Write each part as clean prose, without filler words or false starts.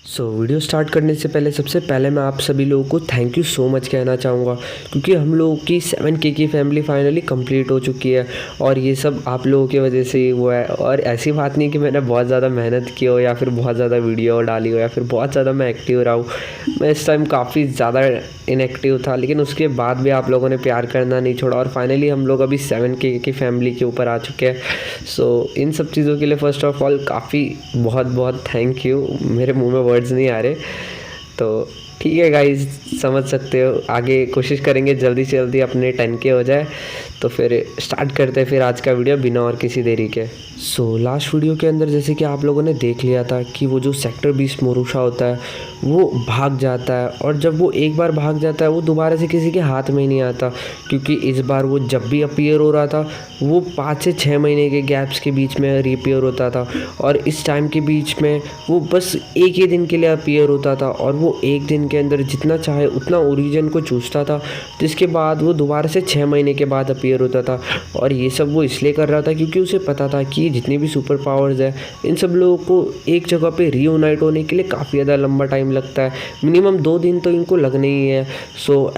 Video start करने से पहले सबसे पहले मैं आप सभी लोगों को थैंक यू सो मच कहना चाहूँगा, क्योंकि हम लोगों की 7K की फैमिली फाइनली कंप्लीट हो चुकी है और ये सब आप लोगों की वजह से ही हुआ है। और ऐसी बात नहीं कि मैंने बहुत ज़्यादा मेहनत की हो या फिर बहुत ज़्यादा वीडियो डाली हो या फिर बहुत ज़्यादा मैं एक्टिव रहा हूँ। मैं इस टाइम काफ़ी ज़्यादा इनएक्टिव था, लेकिन उसके बाद भी आप लोगों ने प्यार करना नहीं छोड़ा और फाइनली हम लोग अभी 7K की फैमिली के ऊपर आ चुके हैं। इन सब चीज़ों के लिए फ़र्स्ट ऑफ ऑल काफ़ी बहुत बहुत थैंक यू। मेरे मुंह में वर्ड्स नहीं आ रहे, तो ठीक है गाइस, समझ सकते हो। आगे कोशिश करेंगे जल्दी से जल्दी अपने 10K हो जाए। तो फिर स्टार्ट करते हैं फिर आज का वीडियो बिना और किसी देरी के। लास्ट वीडियो के अंदर जैसे कि आप लोगों ने देख लिया था कि वो जो सेक्टर 20 मोरूशा होता है वो भाग जाता है, और जब वो एक बार भाग जाता है वो दोबारा से किसी के हाथ में ही नहीं आता, क्योंकि इस बार वो जब भी अपीयर हो रहा था वो 5 से 6 महीने के गैप्स के बीच में रीअपीयर होता था, और इस टाइम के बीच में वो बस एक ही दिन के लिए अपीयर होता था और वो एक दिन के अंदर जितना चाहे उतना ओरिजिन को चूसता था, जिसके बाद वो दोबारा से 6 महीने के बाद अपीयर होता था। और ये सब वो इसलिए कर रहा था क्योंकि उसे पता था कि जितनी भी सुपर पावर्स है इन सब लोगों को एक जगह पे रीयूनाइट होने के लिए काफ़ी ज़्यादा लंबा टाइम लगता है, मिनिमम 2 दिन तो इनको लगने ही है।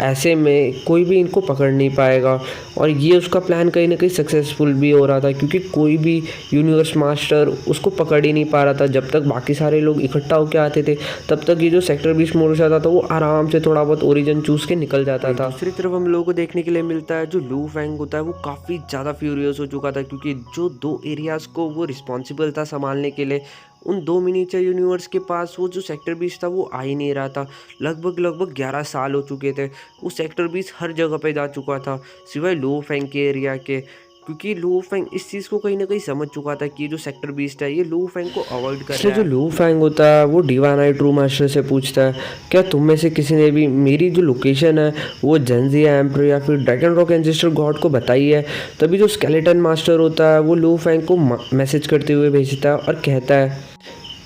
ऐसे में कोई भी इनको पकड़ नहीं पाएगा, और ये उसका प्लान कहीं ना कहीं सक्सेसफुल भी हो रहा था, क्योंकि कोई भी यूनिवर्स मास्टर उसको पकड़ ही नहीं पा रहा था। जब तक बाकी सारे लोग इकट्ठा होकर आते थे तब तक ये जो सेक्टर 20 मोरूशा था तो वो आराम से थोड़ा बहुत ओरिजिन चूस के निकल जाता था। दूसरी तरफ हम लोगों को देखने के लिए मिलता है जो लू फैंग होता है वो काफ़ी ज़्यादा फ्यूरियस हो चुका था, क्योंकि जो 2 एरियाज़ को वो रिस्पॉन्सिबल था संभालने के लिए, उन 2 मिनीचर यूनिवर्स के पास वो जो सेक्टर 20 था वो आ ही नहीं रहा था। लगभग 11 साल हो चुके थे। वो सेक्टर 20 हर जगह पे जा चुका था सिवाय लो फैंग के एरिया के, क्योंकि लो फैंग इस चीज़ को कहीं ना कहीं समझ चुका था कि जो सेक्टर 20 है ये लो फैंग को अवॉइड कर रहा है। जो लो फैंग होता है वो डिवाइन ट्रू मास्टर से पूछता है, क्या तुम में से किसी ने भी मेरी जो लोकेशन है वो जेंजिया एम्पर या फिर ड्रैगन रॉक एंसेस्टर गॉड को बताई है? तभी जो स्केलेटन मास्टर होता है वो लो फैंग को मैसेज करते हुए भेजता है और कहता है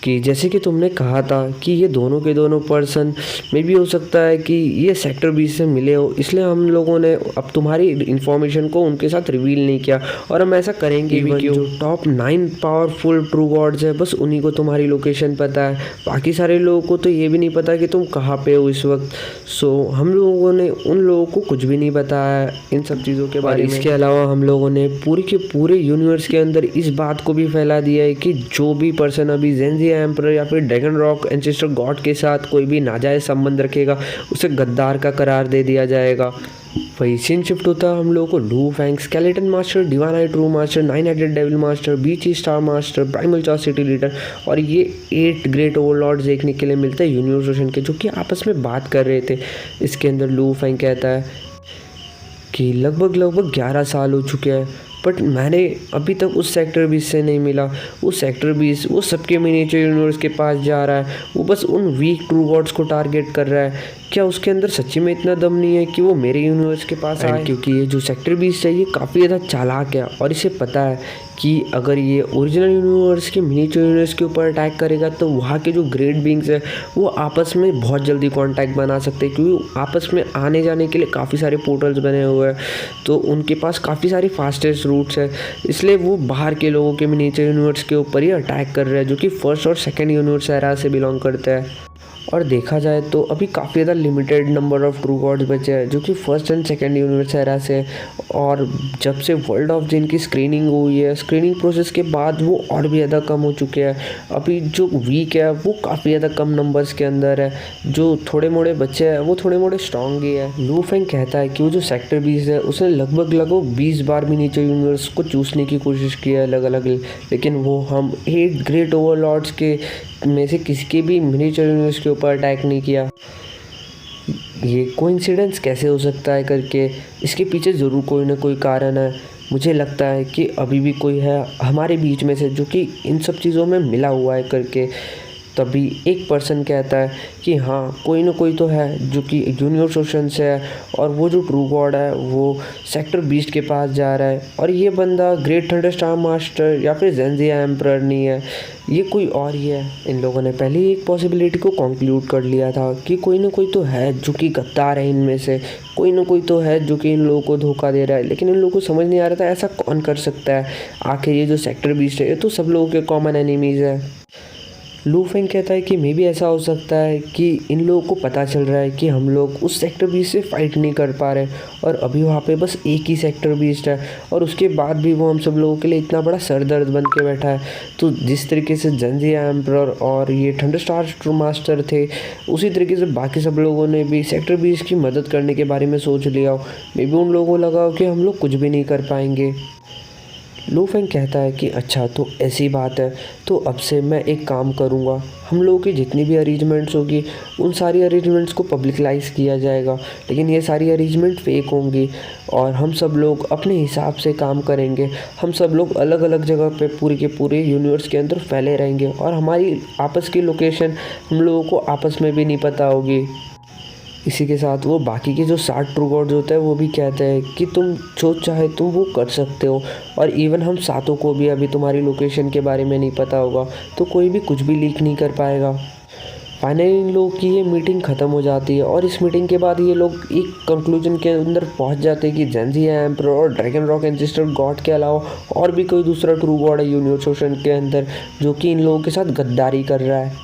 कि जैसे कि तुमने कहा था कि ये दोनों के दोनों पर्सन में भी हो सकता है कि ये सेक्टर 20 से मिले हो, इसलिए हम लोगों ने अब तुम्हारी इन्फॉर्मेशन को उनके साथ रिवील नहीं किया, और हम ऐसा करेंगे भी क्यों। जो टॉप 9 पावरफुल ट्रू गॉड्स है बस उन्हीं को तुम्हारी लोकेशन पता है, बाकी सारे लोगों को तो ये भी नहीं पता कि तुम कहाँ पे हो इस वक्त। हम लोगों ने उन लोगों को कुछ भी नहीं बताया इन सब चीज़ों के बारे में। इसके अलावा हम लोगों ने पूरे के पूरे यूनिवर्स के अंदर इस बात को भी फैला दिया है कि जो भी पर्सन अभी जेंजिया एम्पर या फिर ड्रैगन रॉक एंसेस्टर गॉड के साथ कोई भी नाजायज संबंध रखेगा उसे गद्दार का करार दे दिया जाएगा। वही सीन शिफ्ट होता है हम लोगों को Lu Fang, skeleton master, divine true master, 9 headed devil master, beach star master, primal chastity leader और ये 8 ग्रेट ओवरलॉर्ड्स देखने के लिए मिलते हैं यूनिवर्स ओशन के, जो कि आपस में बात कर रहे थे। इसके अंदर लू फैंग कहता है कि लगभग 11 साल हो चुके हैं, बट मैंने अभी तक उस सेक्टर 20 से नहीं मिला। वो सेक्टर 20 वो सबके मिनीचर यूनिवर्स के पास जा रहा है, वो बस उन वीक ट्रू गॉड्स को टारगेट कर रहा है। क्या उसके अंदर सच्ची में इतना दम नहीं है कि वो मेरे यूनिवर्स के पास आए? क्योंकि ये जो सेक्टर 20 है ये काफ़ी ज़्यादा चालाक है और इसे पता है कि अगर ये ओरिजिनल यूनिवर्स के मिनीचर यूनिवर्स के ऊपर अटैक करेगा तो वहाँ के जो ग्रेट बींग्स है वो आपस में बहुत जल्दी कांटेक्ट बना सकते हैं, क्योंकि आपस में आने जाने के लिए काफ़ी सारे पोर्टल्स बने हुए हैं, तो उनके पास काफ़ी सारी फास्टेस्ट रूट्स है। इसलिए वो बाहर के लोगों के मिनीचर यूनिवर्स के ऊपर ही अटैक कर रहे हैं, जो कि फर्स्ट और सेकेंड यूनिवर्स एरा से बिलोंग करते हैं। और देखा जाए तो अभी काफ़ी ज़्यादा limited number of true gods बचे हैं जो कि first and second universe era से, और जब से वर्ल्ड ऑफ जिन की स्क्रीनिंग हुई है, स्क्रीनिंग प्रोसेस के बाद वो और भी ज़्यादा कम हो चुके हैं। अभी जो वीक है वो काफ़ी ज़्यादा कम नंबर्स के अंदर है, जो थोड़े मोड़े बच्चे हैं वो थोड़े मोड़े स्ट्रॉन्ग ही है। लू फैंग कहता है कि वो जो सेक्टर 20 है उसने लगभग 20 बार भी नीचे यूनिवर्स को चूसने की कोशिश की है अलग अलग, लेकिन वो हम 8 ग्रेट ओवरलॉर्ड्स के में से किसी के भी मिनीचर यूनिवर्स के ऊपर अटैक नहीं किया। ये कोइंसिडेंस कैसे हो सकता है करके, इसके पीछे ज़रूर कोई ना कोई कारण है। मुझे लगता है कि अभी भी कोई है हमारे बीच में से जो कि इन सब चीज़ों में मिला हुआ है करके। तभी एक पर्सन कहता है कि हाँ कोई ना कोई तो है जो कि यूनिवर्स ओशन से है, और वो जो ट्रू गॉड है वो सेक्टर 20 के पास जा रहा है, और ये बंदा ग्रेट थंडरस्टॉर्म मास्टर या फिर जेंजिया एम्परर नहीं है, ये कोई और ही है। इन लोगों ने पहले ही एक पॉसिबिलिटी को कंक्लूड कर लिया था कि कोई ना कोई तो है जो कि गद्दार है, इनमें से कोई ना कोई तो है जो कि इन लोगों को धोखा दे रहा है, लेकिन इन लोगों को समझ नहीं आ रहा था ऐसा कौन कर सकता है। आखिर ये जो सेक्टर 20 है ये तो सब लोगों के कॉमन एनिमीज़ है। लू फेंग कहता है कि मे भी ऐसा हो सकता है कि इन लोगों को पता चल रहा है कि हम लोग उस सेक्टर 20 से फाइट नहीं कर पा रहे और अभी वहाँ पे बस एक ही सेक्टर 20 है और उसके बाद भी वो हम सब लोगों के लिए इतना बड़ा सर दर्द बन के बैठा है। तो जिस तरीके से जंजिया एम्परर और ये थंडरस्टार मास्टर थे, उसी तरीके से बाकी सब लोगों ने भी सेक्टर 20 की मदद करने के बारे में सोच लिया हो। मे भी उन लोगों को लगा हो कि हम लोग कुछ भी नहीं कर पाएंगे। लू फेंग कहता है कि अच्छा तो ऐसी बात है, तो अब से मैं एक काम करूँगा, हम लोगों की जितनी भी अरेंजमेंट्स होगी उन सारी अरेंजमेंट्स को पब्लिकलाइज किया जाएगा, लेकिन ये सारी अरेंजमेंट फेक होंगी और हम सब लोग अपने हिसाब से काम करेंगे। हम सब लोग अलग अलग जगह पे पूरे के पूरे यूनिवर्स के अंदर फैले रहेंगे और हमारी आपस की लोकेशन हम लोगों को आपस में भी नहीं पता होगी। इसी के साथ वो बाकी के जो 60 ट्रू गॉड्स होते हैं वो भी कहते हैं कि तुम जो चाहे तुम वो कर सकते हो और इवन हम सातों को भी अभी तुम्हारी लोकेशन के बारे में नहीं पता होगा, तो कोई भी कुछ भी लीक नहीं कर पाएगा। फाइनली इन लोगों की ये मीटिंग ख़त्म हो जाती है और इस मीटिंग के बाद ये लोग एक कंक्लूजन के अंदर पहुंच जाते हैं कि जेंजिया एम्परर और ड्रैगन रॉक एंसेस्टर गॉड के अलावा और भी कोई दूसरा ट्रू गॉड है यूनिवर्स ओशन के अंदर जो कि इन लोगों के साथ गद्दारी कर रहा है।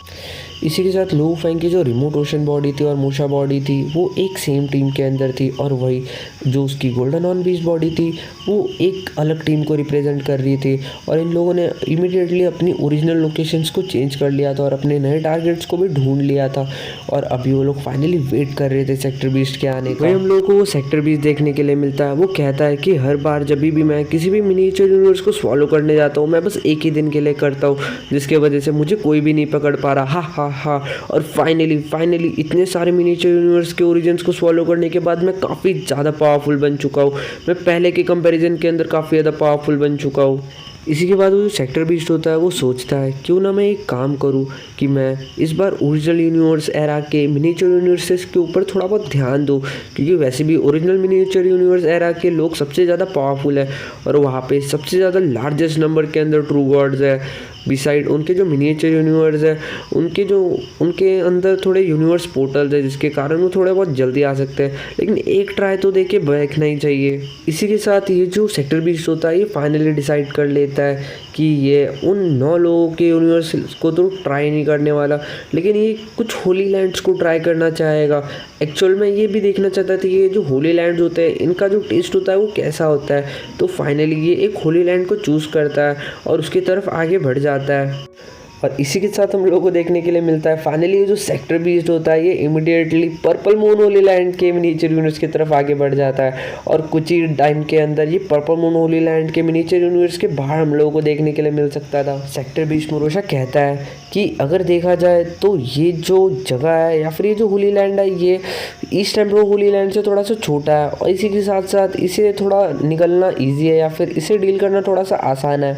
इसी के साथ लू फेंग की जो रिमोट ओशन बॉडी थी और मूशा बॉडी थी वो एक सेम टीम के अंदर थी और वही जो उसकी गोल्डन ऑन बीच बॉडी थी वो एक अलग टीम को रिप्रेजेंट कर रही थी। और इन लोगों ने इमीडिएटली अपनी ओरिजिनल लोकेशंस को चेंज कर लिया था और अपने नए टारगेट्स को भी ढूंढ लिया था और अभी वो लोग फाइनली वेट कर रहे थे सेक्टर 20 के आने का। वही हम लोगों को वो सेक्टर 20 देखने के लिए मिलता है। वो कहता है कि हर बार जब भी मैं किसी भी मिनिएचर यूनिवर्स को स्वॉलो करने जाता हूँ मैं बस एक ही दिन के लिए करता हूँ, जिसके वजह से मुझे कोई भी नहीं पकड़ पा रहा। हाँ और फाइनली इतने सारे मिनिएचर यूनिवर्स के ओरिजिन्स को स्वॉलो करने के बाद मैं काफ़ी ज़्यादा पावरफुल बन चुका हूँ। मैं पहले के कंपैरिजन के अंदर काफ़ी ज़्यादा पावरफुल बन चुका हूँ। इसी के बाद वो जो सेक्टर 20 होता है वो सोचता है क्यों ना मैं एक काम करूं कि मैं इस बार ओरिजिनल यूनिवर्स एरा के मिनिएचर यूनिवर्सेस के ऊपर थोड़ा बहुत ध्यान दूं, क्योंकि वैसे भी ओरिजिनल मिनिएचर यूनिवर्स एरा के लोग सबसे ज़्यादा पावरफुल है और वहाँ पे सबसे ज़्यादा लार्जेस्ट नंबर के अंदर ट्रू गॉड्स है। बिसाइड उनके जो मिनिएचर यूनिवर्स है उनके अंदर थोड़े यूनिवर्स पोर्टल्स है जिसके कारण वो थोड़े बहुत जल्दी आ सकते हैं, लेकिन एक ट्राई तो देके देखना ही चाहिए। इसी के साथ ये जो सेक्टर 20 होता है ये फाइनली डिसाइड कर लेता है कि ये उन 9 लोगों के यूनिवर्स को तो ट्राई नहीं करने वाला, लेकिन ये कुछ होली लैंड्स को ट्राई करना चाहेगा। एक्चुअल में ये भी देखना चाहता था कि ये जो होली लैंड्स होते हैं इनका जो टेस्ट होता है वो कैसा होता है। तो फाइनली ये एक होली लैंड को चूज़ करता है और उसकी तरफ आगे बढ़ जाता है। और इसी के साथ हम लोगों को देखने के लिए मिलता है फाइनली ये जो सेक्टर 20 होता है ये immediately purple moon Holi land के मिनिएचर यूनिवर्स की तरफ आगे बढ़ जाता है और कुछ ही टाइम के अंदर ये पर्पल मून होली लैंड के मिनिएचर यूनिवर्स के बाहर हम लोगों को देखने के लिए मिल सकता था। सेक्टर 20 मोरोशा कहता है कि अगर देखा जाए तो ये जो जगह है या फिर ये जो होली लैंड है ये ईस्ट एम्परर होली लैंड से थोड़ा सा छोटा है और इसी के साथ साथ इसे थोड़ा निकलना ईजी है या फिर इसे डील करना थोड़ा सा आसान है।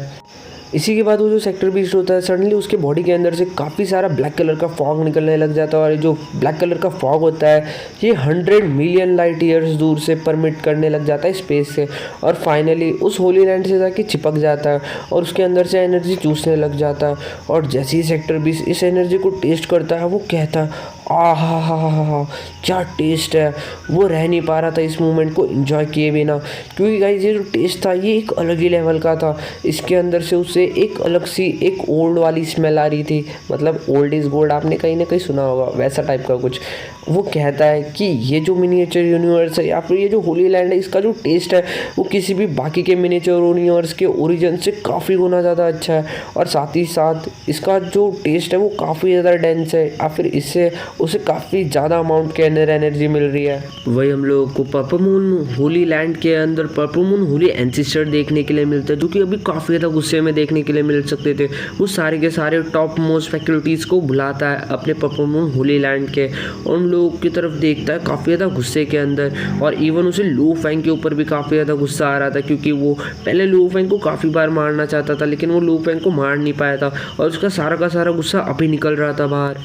इसी के बाद वो जो सेक्टर 20 होता है सडनली उसके बॉडी के अंदर से काफ़ी सारा ब्लैक कलर का फॉग निकलने लग जाता है और ये जो ब्लैक कलर का फॉग होता है ये 100 मिलियन लाइट ईयर्स दूर से परमिट करने लग जाता है स्पेस से और फाइनली उस होली लैंड से जाके चिपक जाता है और उसके अंदर से एनर्जी चूसने लग जाता है। और जैसे ही सेक्टर 20 इस एनर्जी को टेस्ट करता है वो कहता है हा क्या टेस्ट है। वो रह नहीं पा रहा था इस मोमेंट को एंजॉय किए बिना, क्योंकि गाइस ये जो टेस्ट था ये एक अलग ही लेवल का था। इसके अंदर से उसे एक अलग सी एक ओल्ड वाली स्मेल आ रही थी, मतलब ओल्ड इज़ गोल्ड आपने कहीं ना कहीं सुना होगा, वैसा टाइप का कुछ। वो कहता है कि ये जो मिनिएचर यूनिवर्स है या फिर ये जो होली लैंड है इसका जो टेस्ट है वो किसी भी बाकी के मिनिएचर यूनिवर्स के ओरिजिन से काफ़ी गुना ज़्यादा अच्छा है और साथ ही साथ इसका जो टेस्ट है वो काफ़ी ज़्यादा डेंस है या फिर इससे उसे काफ़ी ज़्यादा अमाउंट के अंदर एनर्जी मिल रही है। वही हम लोगों को पर्पल मून होली लैंड के अंदर पर्पल मून होली एंसेस्टर देखने के लिए मिलता है जो कि अभी काफ़ी ज़्यादा गुस्से में देखने के लिए मिल सकते थे। वो सारे के सारे टॉप मोस्ट फैकल्टीज़ को बुलाता है अपने पर्पल मून होली लैंड के और उन लोगों की तरफ देखता है काफ़ी ज़्यादा गुस्से के अंदर और इवन उसे लू फेंग के ऊपर भी काफ़ी ज़्यादा गुस्सा आ रहा था क्योंकि वो पहले लू फेंग को काफ़ी बार मारना चाहता था लेकिन वो लू फेंग को मार नहीं पाया था और उसका सारा का सारा गुस्सा अभी निकल रहा था बाहर।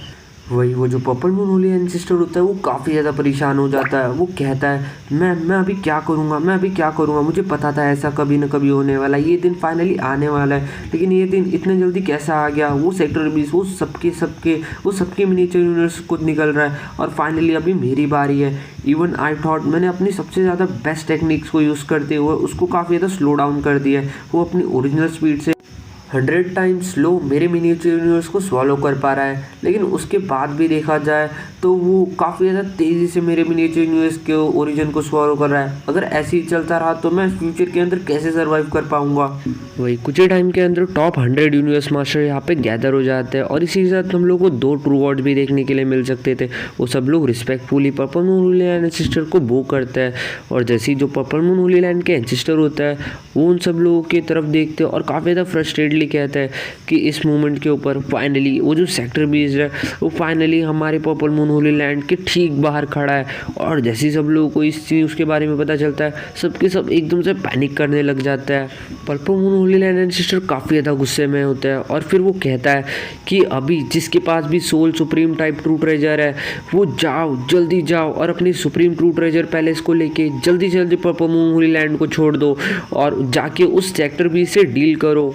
वही वो जो पर्पल मून होली एंसेस्टर होता है वो काफ़ी ज़्यादा परेशान हो जाता है। वो कहता है मैं अभी क्या करूँगा, मुझे पता था ऐसा कभी ना कभी होने वाला, ये दिन फाइनली आने वाला है, लेकिन ये दिन इतने जल्दी कैसा आ गया। वो सेक्टर 20 वो सबके मिनिएचर यूनिवर्स को निकल रहा है और फाइनली अभी मेरी बारी है। इवन आई थॉट मैंने अपनी सबसे ज़्यादा बेस्ट टेक्निक्स को यूज़ करते हुए उसको काफ़ी ज़्यादा स्लो डाउन कर दिया है। वो अपनी ओरिजिनल स्पीड से 100 टाइम्स लो मेरे मिनिएचर यूनिवर्स को स्वॉलो कर पा रहा है, लेकिन उसके बाद भी देखा जाए तो वो काफ़ी ज़्यादा तेज़ी से मेरे मिनिएचर यूनिवर्स के ओरिजिन को स्वॉलो कर रहा है। अगर ऐसे ही चलता रहा तो मैं फ्यूचर के अंदर कैसे सर्वाइव कर पाऊंगा। वही कुछ ही टाइम के अंदर टॉप 100 यूनिवर्स मास्टर यहाँ पे गैदर हो जाते हैं और इसी के साथ हम लोग को 2 ट्रू गॉड भी देखने के लिए मिल सकते थे। वो सब लोग respectfully purple moon Holi land ancestor को बो करते हैं और जैसे ही जो पर्पल मून होली लैंड के एंसेस्टर होता है वो उन सब लोगों की तरफ देखते हैं और काफ़ी ज़्यादा फ्रस्ट्रेटेडली कहता है कि इस मूवमेंट के ऊपर फाइनली वो जो सेक्टर 20 है वो फाइनली हमारे पर्पल मून होली लैंड के ठीक बाहर खड़ा है। और जैसे ही सब लोगों को इस चीज़ उसके बारे में पता चलता है सबके सब एकदम से पैनिक करने लग जाता है। Purple moon Holi land ancestor काफ़ी ज़्यादा गुस्से में होता है और फिर वो कहता है कि अभी जिसके पास भी soul supreme type true treasure है वो जाओ, जल्दी जाओ और अपनी सुप्रीम ट्रू ट्रेजर पैलेस को लेके जल्दी जल्दी पर्पल मून होली लैंड को छोड़ दो और जाके उस सेक्टर 20 से डील करो।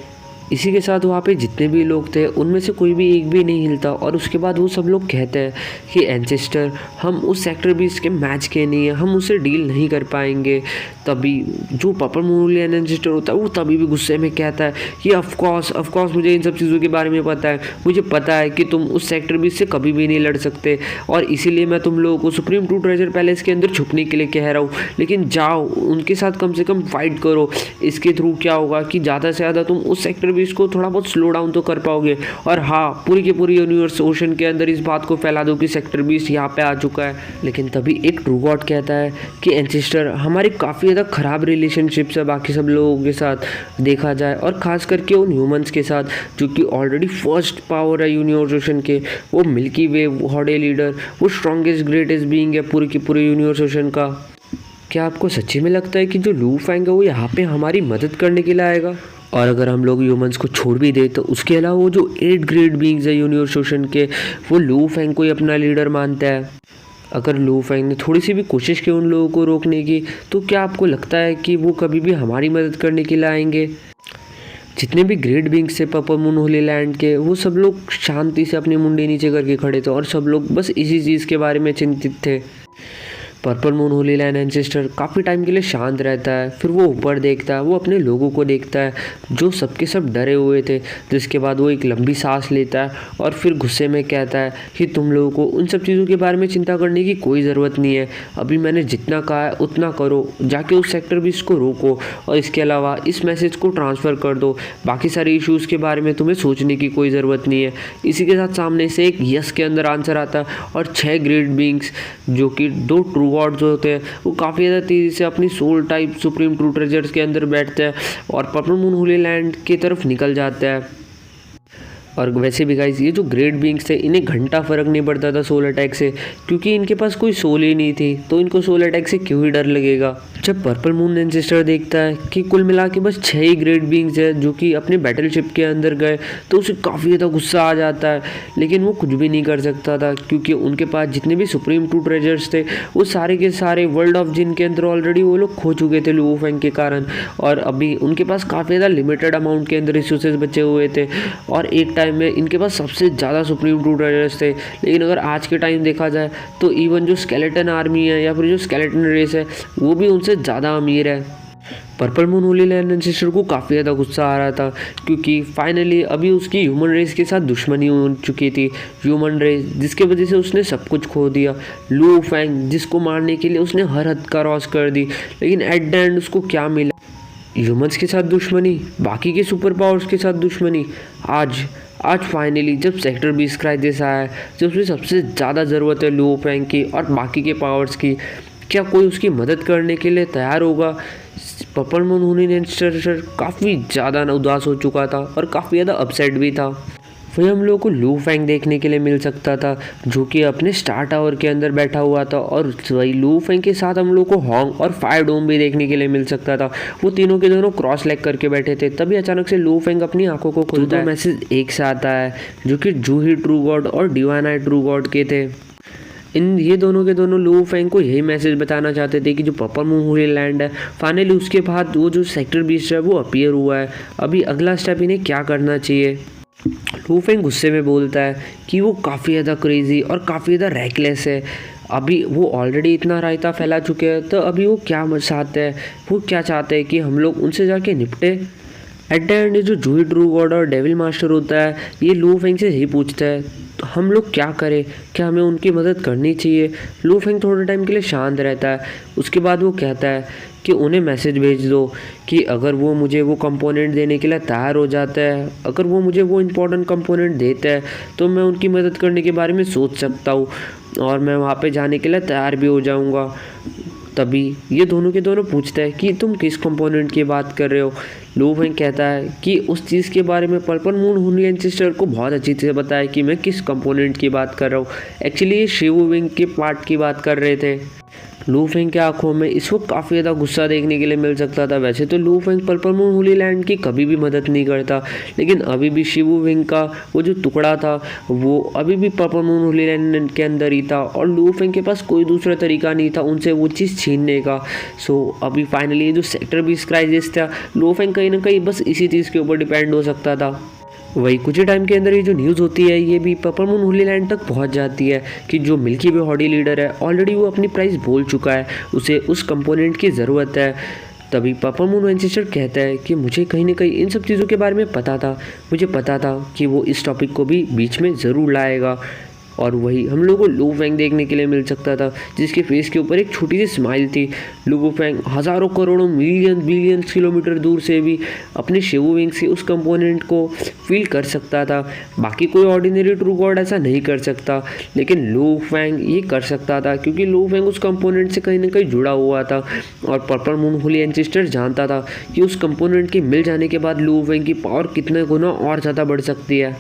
इसी के साथ वहाँ पे जितने भी लोग थे उनमें से कोई भी एक भी नहीं हिलता और उसके बाद वो सब लोग कहते हैं कि एंसेस्टर हम उस सेक्टर 20 के मैच के नहीं है, हम उसे डील नहीं कर पाएंगे। तभी जो purple moon Holi land ancestor होता है वो तभी भी गुस्से में कहता है कि ऑफकोर्स मुझे इन सब चीज़ों के बारे में पता है, मुझे पता है कि तुम उस सेक्टर 20 से कभी भी नहीं लड़ सकते और इसीलिए मैं तुम लोगों को सुप्रीम ट्रू ट्रेजर पैलेस के अंदर छुपने के लिए कह रहा हूँ, लेकिन जाओ उनके साथ कम से कम फाइट करो। इसके थ्रू क्या होगा कि ज़्यादा से ज़्यादा तुम उस सेक्टर 20 को थोड़ा बहुत स्लो डाउन तो कर पाओगे और हाँ पूरी के पूरी यूनिवर्स ओशन के अंदर इस बात को फैला दो कि सेक्टर 20 यहाँ पे आ चुका है। लेकिन तभी एक ट्रू गॉड कहता है कि एंसेस्टर हमारी काफ़ी ज़्यादा ख़राब रिलेशनशिप्स है बाकी सब लोगों के साथ देखा जाए और ख़ास करके उन ह्यूमंस के साथ जो कि ऑलरेडी फर्स्ट पावर है यूनिवर्स ओशन के। वो मिल्की वे हॉडे लीडर वो स्ट्रॉन्गेस्ट ग्रेटेस्ट बीइंग है पूरी की पूरी यूनिवर्स ओशन का। क्या आपको सच्ची में लगता है कि जो लू फैंग है वो यहाँ पे हमारी मदद करने के लिए आएगा? और अगर हम लोग ह्यूमंस को छोड़ भी दे तो उसके अलावा वो जो 8 ग्रेट बीइंग्स है यूनिवर्स ओशन के वो लू फैंग को ही अपना लीडर मानता है। अगर लू फैंग ने थोड़ी सी भी कोशिश की उन लोगों को रोकने की तो क्या आपको लगता है कि वो कभी भी हमारी मदद करने के लिए आएंगे? जितने भी ग्रेट बीइंग्स थे पर्पल मून होली लैंड के वो सब लोग शांति से अपनी मुंडी नीचे करके खड़े थे और सब लोग बस इसी चीज़ के बारे में चिंतित थे। Purple moon Holi land ancestor काफ़ी टाइम के लिए शांत रहता है, फिर वो ऊपर देखता है, वो अपने लोगों को देखता है जो सबके सब डरे हुए थे, जिसके बाद वो एक लंबी सांस लेता है और फिर गुस्से में कहता है कि तुम लोगों को उन सब चीज़ों के बारे में चिंता करने की कोई ज़रूरत नहीं है। अभी मैंने जितना कहा है उतना करो, जाके उस सेक्टर 20 को रोको और इसके अलावा इस मैसेज को ट्रांसफ़र कर दो। बाकी सारे इश्यूज़ के बारे में तुम्हें सोचने की कोई ज़रूरत नहीं है। इसी के साथ सामने से एक यस के अंदर आंसर आता है और 6 ग्रेट बीइंग्स जो कि 2 ट्रू गॉड जो होते हैं वो काफ़ी ज़्यादा तेज़ी से अपनी soul type supreme true treasures के अंदर बैठते हैं और पर्पल मून होली लैंड की तरफ निकल जाता है। और वैसे भी गाइस ये जो ग्रेट बीइंग्स थे इन्हें घंटा फ़र्क नहीं पड़ता था सोल अटैक से, क्योंकि इनके पास कोई सोल ही नहीं थी तो इनको सोल अटैक से क्यों ही डर लगेगा। जब पर्पल मून एंसेस्टर देखता है कि कुल मिला के बस 6 ही ग्रेट बीइंग्स है जो कि अपने बैटलशिप के अंदर गए तो उसे काफ़ी ज़्यादा गुस्सा आ जाता है, लेकिन वो कुछ भी नहीं कर सकता था क्योंकि उनके पास जितने भी सुप्रीम ट्रू ट्रेजर्स थे वो सारे के सारे वर्ल्ड ऑफ जिन के अंदर ऑलरेडी वो लोग खो चुके थे लू फैंग के कारण और अभी उनके पास काफ़ी ज़्यादा लिमिटेड अमाउंट के अंदर रिसोर्सेज बचे हुए थे और एक टाइम में इनके पास सबसे ज़्यादा सुप्रीम ट्रू ट्रेजर्स थे। लेकिन अगर आज के टाइम देखा जाए तो इवन जो स्केलेटन आर्मी है या फिर जो स्केलेटन रेस है वो भी उनसे ज़्यादा अमीर है। Purple moon Holi land ancestor को काफ़ी ज़्यादा गुस्सा आ रहा था क्योंकि फाइनली अभी उसकी ह्यूमन रेस के साथ दुश्मनी हो चुकी थी, ह्यूमन रेस जिसके वजह से उसने सब कुछ खो दिया। लू फैंग जिसको मारने के लिए उसने हर हद क्रॉस कर दी, लेकिन एट द एंड उसको क्या मिला? ह्यूमंस के साथ दुश्मनी, बाकी के सुपर पावर्स के साथ दुश्मनी। आज फाइनली जब सेक्टर 20 क्राइसिस आया है, जब उसमें सबसे ज़्यादा ज़रूरत है लू फैंग की और बाकी के पावर्स की, क्या कोई उसकी मदद करने के लिए तैयार होगा? Purple moon Holi land ancestor काफ़ी ज़्यादा उदास हो चुका था और काफ़ी ज़्यादा अपसेट भी था। वही हम लोगों को लू फैंग देखने के लिए मिल सकता था जो कि अपने स्टार टावर के अंदर बैठा हुआ था और वही लू फैंग के साथ हम लोग को हॉन्ग और फायर डोम भी देखने के लिए मिल सकता था। वो तीनों के दोनों क्रॉस लेग करके बैठे थे। तभी अचानक से लू फैंग अपनी आंखों को खोलता है। मैसेज एक से आता है जो कि जूही ट्रू गॉड और डिवाइन आई ट्रू गॉड के थे। ये दोनों के दोनों लू फैंग को यही मैसेज बताना चाहते थे कि जो पर्पल मून होली लैंड है फाइनली उसके बाद वो जो सेक्टर 20 है वो अपीयर हुआ है। अभी अगला स्टेप इन्हें क्या करना चाहिए? लू फैंग गुस्से में बोलता है कि वो काफ़ी ज़्यादा क्रेजी और काफ़ी ज़्यादा रैकलेस है। अभी वो ऑलरेडी इतना रायता फैला चुके हैं तो अभी वो क्या चाहते हैं कि हम लोग उनसे जाके निपटे। एट द एंड जो जूही ट्रू गॉड और डेविल मास्टर होता है ये लू फेंग से यही पूछता है तो हम लोग क्या करें, क्या हमें उनकी मदद करनी चाहिए। लू फेंग थोड़े टाइम के लिए शांत रहता है, उसके बाद वो कहता है कि उन्हें मैसेज भेज दो कि अगर वो मुझे वो कंपोनेंट देने के लिए तैयार हो जाता है, अगर वो मुझे वो इम्पोर्टेंट कंपोनेंट देता है तो मैं उनकी मदद करने के बारे में सोच सकता हूँ और मैं वहाँ पे जाने के लिए तैयार भी हो जाऊँगा। तभी ये दोनों के दोनों पूछता है कि तुम किस कंपोनेंट की बात कर रहे हो। लू फेंग कहता है कि उस चीज़ के बारे में पर्पल मून होली एंसेस्टर को बहुत अच्छी से बताया कि मैं किस कंपोनेंट की बात कर रहा हूँ। एक्चुअली ये शिवू विंग के पार्ट की बात कर रहे थे। लू फेंग के आंखों में इस वक्त काफ़ी ज़्यादा गुस्सा देखने के लिए मिल सकता था। वैसे तो लू Feng purple moon Holi land की कभी भी मदद नहीं करता, लेकिन अभी भी शिवू विंग का वो जो टुकड़ा था वो अभी भी पर्पल मून होली लैंड के अंदर ही था और लू फेंग के पास कोई दूसरा तरीका नहीं था उनसे वो चीज़ छीनने का। सो अभी फाइनली जो सेक्टर 20 क्राइसिस था, लू फेंग कहीं ना कहीं बस इसी चीज़ के ऊपर डिपेंड हो सकता था। वही कुछ ही टाइम के अंदर ये जो न्यूज़ होती है ये भी पर्पल मून होली लैंड तक पहुंच जाती है कि जो मिल्की वे हॉडी लीडर है ऑलरेडी वो अपनी प्राइस बोल चुका है, उसे उस कंपोनेंट की ज़रूरत है। तभी पर्पल मून एंसेस्टर कहता है कि मुझे कहीं ना कहीं इन सब चीज़ों के बारे में पता था, मुझे पता था कि वो इस टॉपिक को भी बीच में ज़रूर लाएगा। और वही हम लोगों को लू फेंग देखने के लिए मिल सकता था जिसके फेस के ऊपर एक छोटी सी स्माइल थी। लू फेंग हज़ारों करोड़ों मिलियन बिलियन किलोमीटर दूर से भी अपने शिवू विंग से उस कंपोनेंट को फील कर सकता था। बाकी कोई ऑर्डिनरी ट्रू गॉड ऐसा नहीं कर सकता, लेकिन लू फेंग ये कर सकता था क्योंकि लू फेंग उस कंपोनेंट से कहीं ना कहीं जुड़ा हुआ था और पर्पल मून होली एंसेस्टर जानता था कि उस कंपोनेंट के मिल जाने के बाद लू फेंग की पावर कितने गुना और ज़्यादा बढ़ सकती है।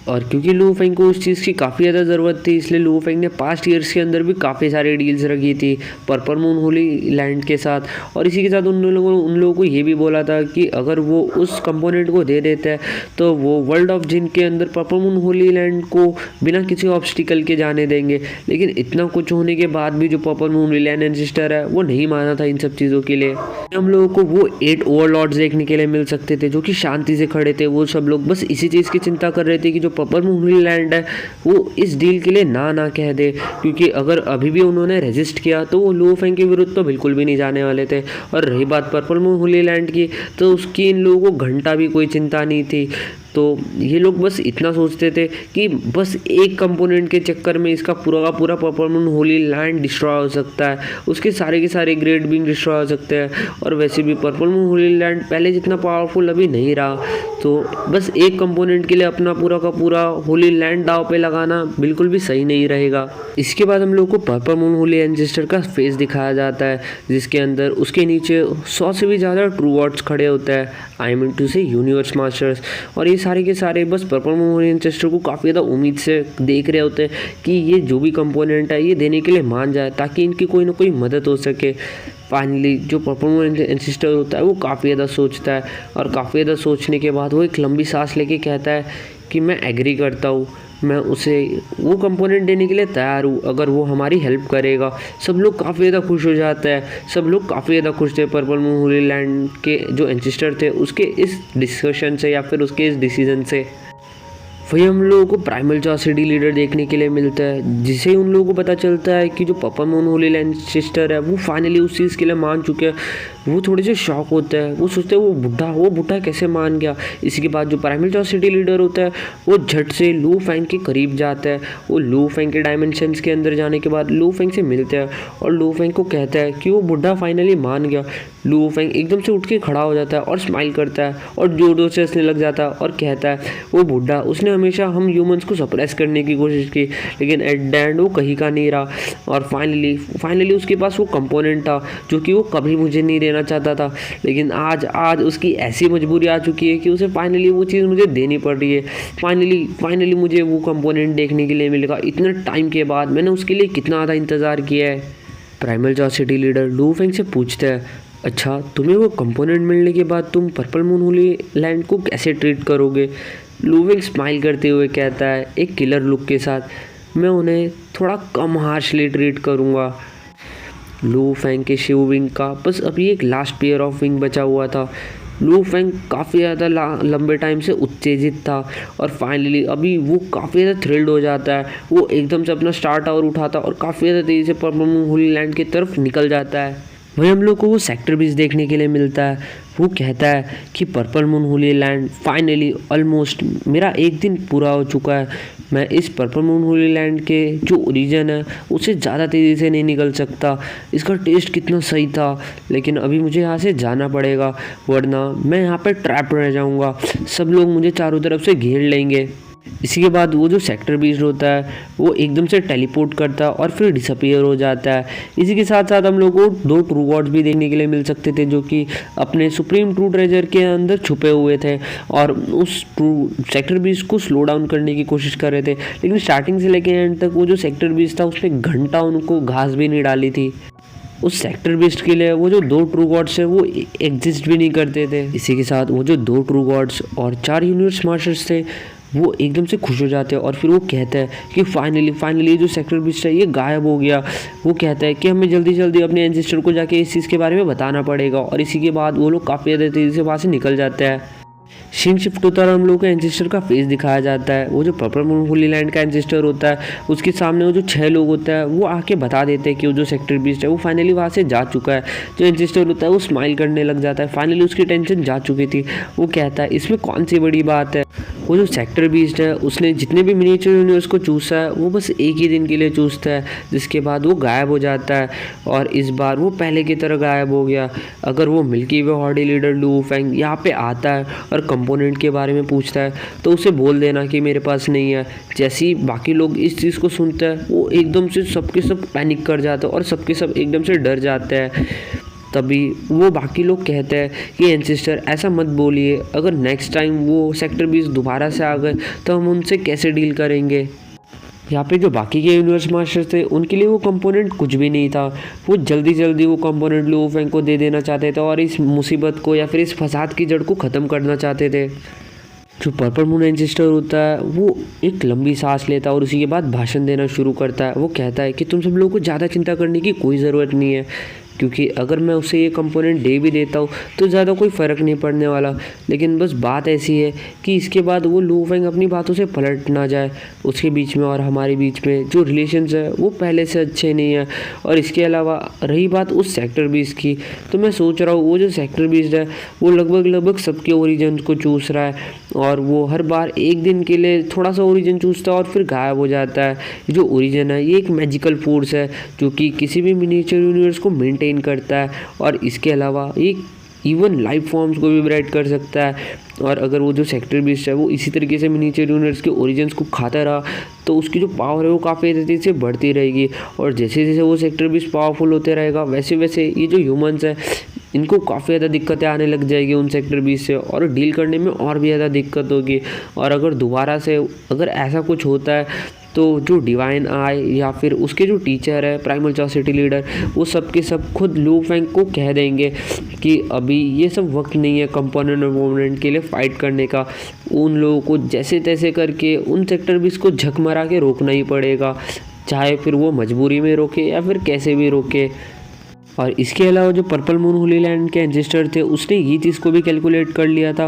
और क्योंकि लू फेंग को उस चीज़ की काफ़ी ज़्यादा ज़रूरत थी इसलिए लू फेंग ने पास्ट ईयर्स के अंदर भी काफ़ी सारी डील्स रखी थी पर्पल मून होली लैंड के साथ। और इसी के साथ उन लोगों को ये भी बोला था कि अगर वो उस कंपोनेंट को दे देता है तो वो वर्ल्ड ऑफ जिन के अंदर पर्पल मून होली लैंड को बिना किसी ऑब्स्टिकल के जाने देंगे। लेकिन इतना कुछ होने के बाद भी जो purple moon Holi land ancestor है वो नहीं माना था इन सब चीज़ों के लिए। हम लोगों को वो 8 ओवरलॉर्ड्स देखने के लिए मिल सकते थे जो कि शांति से खड़े थे। वो सब लोग बस इसी चीज़ की चिंता कर रहे थे कि जो पर्पल मून होली लैंड है वो इस डील के लिए ना कह दे, क्योंकि अगर अभी भी उन्होंने रेजिस्ट किया तो वो लू फेंग के विरुद्ध तो बिल्कुल भी नहीं जाने वाले थे। और रही बात पर्पल मून होली लैंड की तो उसकी इन लोगों को घंटा भी कोई चिंता नहीं थी। तो ये लोग बस इतना सोचते थे कि बस एक कंपोनेंट के चक्कर में इसका पूरा का पूरा purple moon Holi land destroy हो सकता है, उसके सारे के सारे ग्रेड बीइंग डिस्ट्रॉय हो सकते हैं। और वैसे भी पर्पल मून होली लैंड पहले जितना पावरफुल अभी नहीं रहा, तो बस एक कंपोनेंट के लिए अपना पूरा का पूरा होली लैंड दाव पे लगाना बिल्कुल भी सही नहीं रहेगा। इसके बाद हम लोग को पर्पल मून होली एंसेस्टर का फेस दिखाया जाता है जिसके अंदर उसके नीचे 100 से भी ज़्यादा ट्रू गॉड्स खड़े होते हैं, आई मीन टू से यूनिवर्स मास्टर्स। और ये सारे के सारे बस पर्पल मून होली एंसेस्टर को काफ़ी ज़्यादा उम्मीद से देख रहे होते हैं कि ये जो भी कंपोनेंट है ये देने के लिए मान जाए ताकि इनकी कोई ना कोई मदद हो सके। फाइनली जो पर्पल मून एंसेस्टर होता है वो काफ़ी ज़्यादा सोचता है और काफ़ी ज़्यादा सोचने के बाद वो एक लंबी सांस लेके कहता है कि मैं एग्री करता हूँ, मैं उसे वो कंपोनेंट देने के लिए तैयार हूँ अगर वो हमारी हेल्प करेगा। सब लोग काफ़ी ज़्यादा खुश हो जाते हैं, सब लोग काफ़ी ज़्यादा खुश थे पर्पल मून होली लैंड के जो एंसेस्टर थे उसके इस डिस्कशन से या फिर उसके इस डिसीजन से। वही हम लोगों को प्राइमल जॉसिडी लीडर देखने के लिए मिलता है जिसे उन लोगों को पता चलता है कि जो purple moon Holi land ancestor है वो फाइनली उस चीज़ के लिए मान चुके हैं। वो थोड़े से शॉक होते हैं, वो सोचते हैं वो बुढ़ा कैसे मान गया। इसी के बाद जो प्राइमल जॉसिडी लीडर होता है वो झट से लू फेंग के करीब जाता है। वो लू फेंग के डायमेंशंस के अंदर जाने के बाद लू फेंग से मिलता है और लू फेंग को कहता है कि वो बुढ़ा फाइनली मान गया। लू फेंग एकदम से उठ के खड़ा हो जाता है और स्माइल करता है और जोर जोर से हंसने लग जाता है और कहता है वो बुढ़ा उसने हमेशा हम ह्यूमंस को सप्रेस करने की कोशिश की लेकिन एट द एंड वो कहीं का नहीं रहा। और फाइनली उसके पास वो कंपोनेंट था जो कि वो कभी मुझे नहीं देना चाहता था, लेकिन आज उसकी ऐसी मजबूरी आ चुकी है कि उसे फाइनली वो चीज़ मुझे देनी पड़ रही है। फाइनली मुझे वो कंपोनेंट देखने के लिए मिलेगा। इतने टाइम के बाद मैंने उसके लिए कितना ज़्यादा इंतज़ार किया है। प्राइमल जॉसिडी लीडर लू फेंग से पूछता है, अच्छा तुम्हें वो कंपोनेंट मिलने के बाद तुम पर्पल मून होली लैंड को कैसे ट्रीट करोगे। लू फेंग स्माइल करते हुए कहता है एक किलर लुक के साथ, मैं उन्हें थोड़ा कम हार्शली ट्रीट करूँगा। लू फेंग के शिव विंग का बस अभी एक लास्ट पेयर ऑफ विंग बचा हुआ था। लू फेंग काफ़ी ज़्यादा लंबे टाइम से उत्तेजित था और फाइनली अभी वो काफ़ी ज़्यादा थ्रिल्ड हो जाता है। वो एकदम से अपना स्टार टावर उठाता है और काफ़ी ज़्यादा तेज़ी से पर्पल मून होली लैंड की तरफ निकल जाता है। वही हम लोग को वो सेक्टर 20 देखने के लिए मिलता है। वो कहता है कि purple moon Holi land finally almost मेरा एक दिन पूरा हो चुका है। मैं इस पर्पल मून होली लैंड के जो ओरिजिन है उससे ज़्यादा तेज़ी से नहीं निकल सकता। इसका टेस्ट कितना सही था, लेकिन अभी मुझे यहाँ से जाना पड़ेगा, वरना मैं यहाँ पे ट्रैप रह जाऊँगा। सब लोग मुझे चारों तरफ से घेर लेंगे। इसी के बाद वो जो सेक्टर 20 होता है वो एकदम से टेलीपोर्ट करता है और फिर डिसअपियर हो जाता है। इसी के साथ साथ हम लोग को 2 ट्रू गॉड्स भी देखने के लिए मिल सकते थे, जो कि अपने सुप्रीम ट्रू ट्रेजर के अंदर छुपे हुए थे और उस ट्रू सेक्टर 20 को स्लो डाउन करने की कोशिश कर रहे थे। लेकिन स्टार्टिंग से लेकर एंड तक वो जो सेक्टर 20 था उसने घंटा उनको घास भी नहीं डाली थी। उस सेक्टर 20 के लिए वो जो 2 ट्रू गॉड्स है वो एग्जिस्ट भी नहीं करते थे। इसी के साथ वो जो 2 ट्रू गॉड्स और 4 यूनिवर्स मास्टर्स थे वो एकदम से खुश हो जाते हैं और फिर वो कहता है कि फाइनली जो सेक्टर 20 है ये गायब हो गया। वो कहता है कि हमें जल्दी जल्दी अपने एंसेस्टर को जाके इस चीज़ के बारे में बताना पड़ेगा, और इसी के बाद वो लोग काफ़ी ज़्यादा तेज़ी से वहाँ से निकल जाते हैं। सीन शिफ्ट होता है, हम लोग को एंसेस्टर का फेस दिखाया जाता है। वो जो पर्पल मून होली लैंड का एंसेस्टर होता है उसके सामने वो जो 6 लोग होता है वो आके बता देते हैं कि वो जो सेक्टर 20 है वो फाइनली वहाँ से जा चुका है। जो एंसेस्टर होता है वो स्माइल करने लग जाता है, फाइनली उसकी टेंशन जा चुकी थी। वो कहता है इसमें कौन सी बड़ी बात है। वो जो सेक्टर 20 है उसने जितने भी मिनिएचर यूनिवर्स को चूसा है वो बस एक ही दिन के लिए चूसता है, जिसके बाद वो गायब हो जाता है। और इस बार वो पहले की तरह गायब हो गया। अगर वो मिल्की वे हॉडी लीडर लू फेंग यहाँ पे आता है और कंपोनेंट के बारे में पूछता है तो उसे बोल देना कि मेरे पास नहीं है। जैसे ही बाकी लोग इस चीज़ को सुनते हैं वो एकदम से सबके सब पैनिक कर जाते हैं और सबके सब एकदम से डर जाते हैं। तभी वो बाकी लोग कहते हैं कि एंसेस्टर ऐसा मत बोलिए, अगर नेक्स्ट टाइम वो सेक्टर 20 दोबारा से आ गए तो हम उनसे कैसे डील करेंगे। यहाँ पे जो बाकी के यूनिवर्स मास्टर्स थे उनके लिए वो कंपोनेंट कुछ भी नहीं था। वो जल्दी जल्दी वो कंपोनेंट लू फेंग को दे देना चाहते थे और इस मुसीबत को या फिर इस फसाद की जड़ को ख़त्म करना चाहते थे। जो पर्पल मून एंसेस्टर होता है वो एक लंबी सांस लेता है और उसी के बाद भाषण देना शुरू करता है। वो कहता है कि तुम सब लोगों को ज़्यादा चिंता करने की कोई ज़रूरत नहीं है, क्योंकि अगर मैं उसे ये कंपोनेंट दे भी देता हूँ तो ज़्यादा कोई फ़र्क नहीं पड़ने वाला। लेकिन बस बात ऐसी है कि इसके बाद वो लू फेंग अपनी बातों से पलट ना जाए। उसके बीच में और हमारे बीच में जो रिलेशंस है वो पहले से अच्छे नहीं है। और इसके अलावा रही बात उस सेक्टर 20 की, तो मैं सोच रहा हूँ वो जो सेक्टर 20 है वो लगभग सबके ओरिजिन को चूस रहा है और वो हर बार एक दिन के लिए थोड़ा सा ओरिजिन चूसता है और फिर गायब हो जाता है। ये जो ओरिजिन है ये एक मैजिकल फोर्स है जो कि किसी भी मिनिएचर यूनिवर्स को मेंटेन करता है और इसके अलावा एक इवन लाइफ फॉर्म्स को भी ब्राइट कर सकता है। और अगर वो जो सेक्टर 20 है वो इसी तरीके से मिनिएचर यूनिवर्स के ओरिजिन्स को खाता रहा तो उसकी जो पावर है वो काफ़ी तेज़ी से बढ़ती रहेगी। और जैसे जैसे वो सेक्टर 20 पावरफुल होते रहेगा वैसे वैसे ये जो ह्यूमंस है इनको काफ़ी ज़्यादा दिक्कतें आने लग जाएगी उन सेक्टर 20 से, और डील करने में और भी ज़्यादा दिक्कत होगी। और अगर दोबारा से अगर ऐसा कुछ होता है तो जो डिवाइन आई या फिर उसके जो टीचर है प्राइमल चॉसिटी लीडर वो सब के सब खुद लू फेंग को कह देंगे कि अभी ये सब वक्त नहीं है कंपोनेंट और मोमेंट के लिए फ़ाइट करने का। उन लोगों को जैसे तैसे करके उन सेक्टर 20 को झक मरा के रोकना ही पड़ेगा, चाहे फिर वो मजबूरी में रोके या फिर कैसे भी रोके। और इसके अलावा जो पर्पल मून होली लैंड के एंसेस्टर थे उसने ये चीज़ को भी कैलकुलेट कर लिया था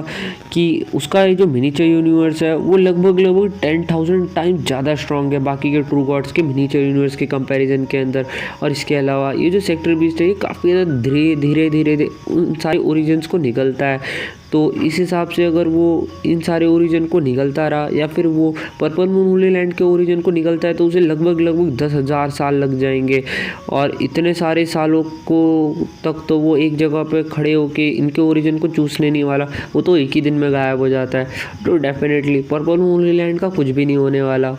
कि उसका ये जो मिनिएचर यूनिवर्स है वो लगभग 10,000 टाइम ज़्यादा स्ट्रॉन्ग है बाकी के ट्रू गॉड्स के मिनिएचर यूनिवर्स के कंपैरिजन के अंदर। और इसके अलावा ये जो सेक्टर 20 है ये काफ़ी ज़्यादा धीरे धीरे उन सारे ओरिजिन्स को निकलता है। तो इस हिसाब से अगर वो इन सारे ओरिजिन को निकलता रहा या फिर वो पर्पल मून होली लैंड के ओरिजिन को निकलता है तो उसे लगभग 10,000 साल लग जाएंगे। और इतने सारे सालों को तक तो वो एक जगह पे खड़े होके इनके ओरिजिन को चूसने नहीं वाला, वो तो एक ही दिन में गायब हो जाता है। तो definitely purple moon Holi land का कुछ भी नहीं होने वाला।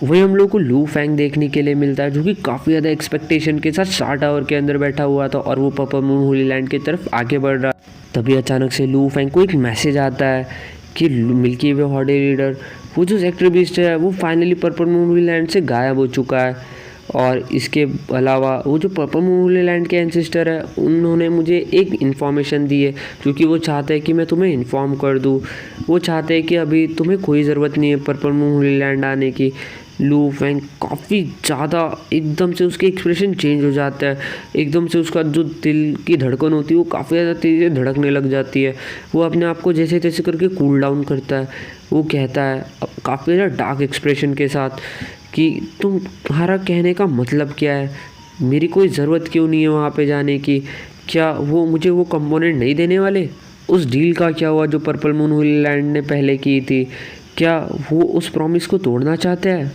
वही हम लोग को लू फेंग देखने के लिए मिलता है जो कि काफ़ी ज़्यादा एक्सपेक्टेशन के साथ स्टार टावर के अंदर बैठा हुआ था और वो पर्पल मून होली लैंड की तरफ आगे बढ़ रहा। तभी अचानक से लू फेंग को एक मैसेज आता है कि मिल्की वे हॉडी लीडर वो जो सेक्टर 20 है वो finally purple moon Holi land से गायब हो चुका है। और इसके अलावा वो जो पर्पल मून होली लैंड के एंसेस्टर है उन्होंने मुझे एक इन्फॉर्मेशन दी है क्योंकि वो चाहते हैं कि मैं तुम्हें इन्फॉर्म कर दूँ। वो चाहते हैं कि अभी तुम्हें कोई ज़रूरत नहीं है पर्पल मून होली लैंड आने की। लू फेंग काफ़ी ज़्यादा एकदम से उसके एक्सप्रेशन चेंज हो जाता है, एकदम से उसका जो दिल की धड़कन होती है वो काफ़ी ज़्यादा तेज़ी से धड़कने लग जाती है। वो अपने आप को जैसे तैसे करके कूल डाउन करता है। वो कहता है काफ़ी ज़्यादा डार्क एक्सप्रेशन के साथ कि तुम्हारा कहने का मतलब क्या है। मेरी कोई ज़रूरत क्यों नहीं है वहाँ पे जाने की? क्या वो मुझे वो कंपोनेंट नहीं देने वाले? उस डील का क्या हुआ जो पर्पल मून होली लैंड ने पहले की थी? क्या वो उस प्रॉमिस को तोड़ना चाहते हैं?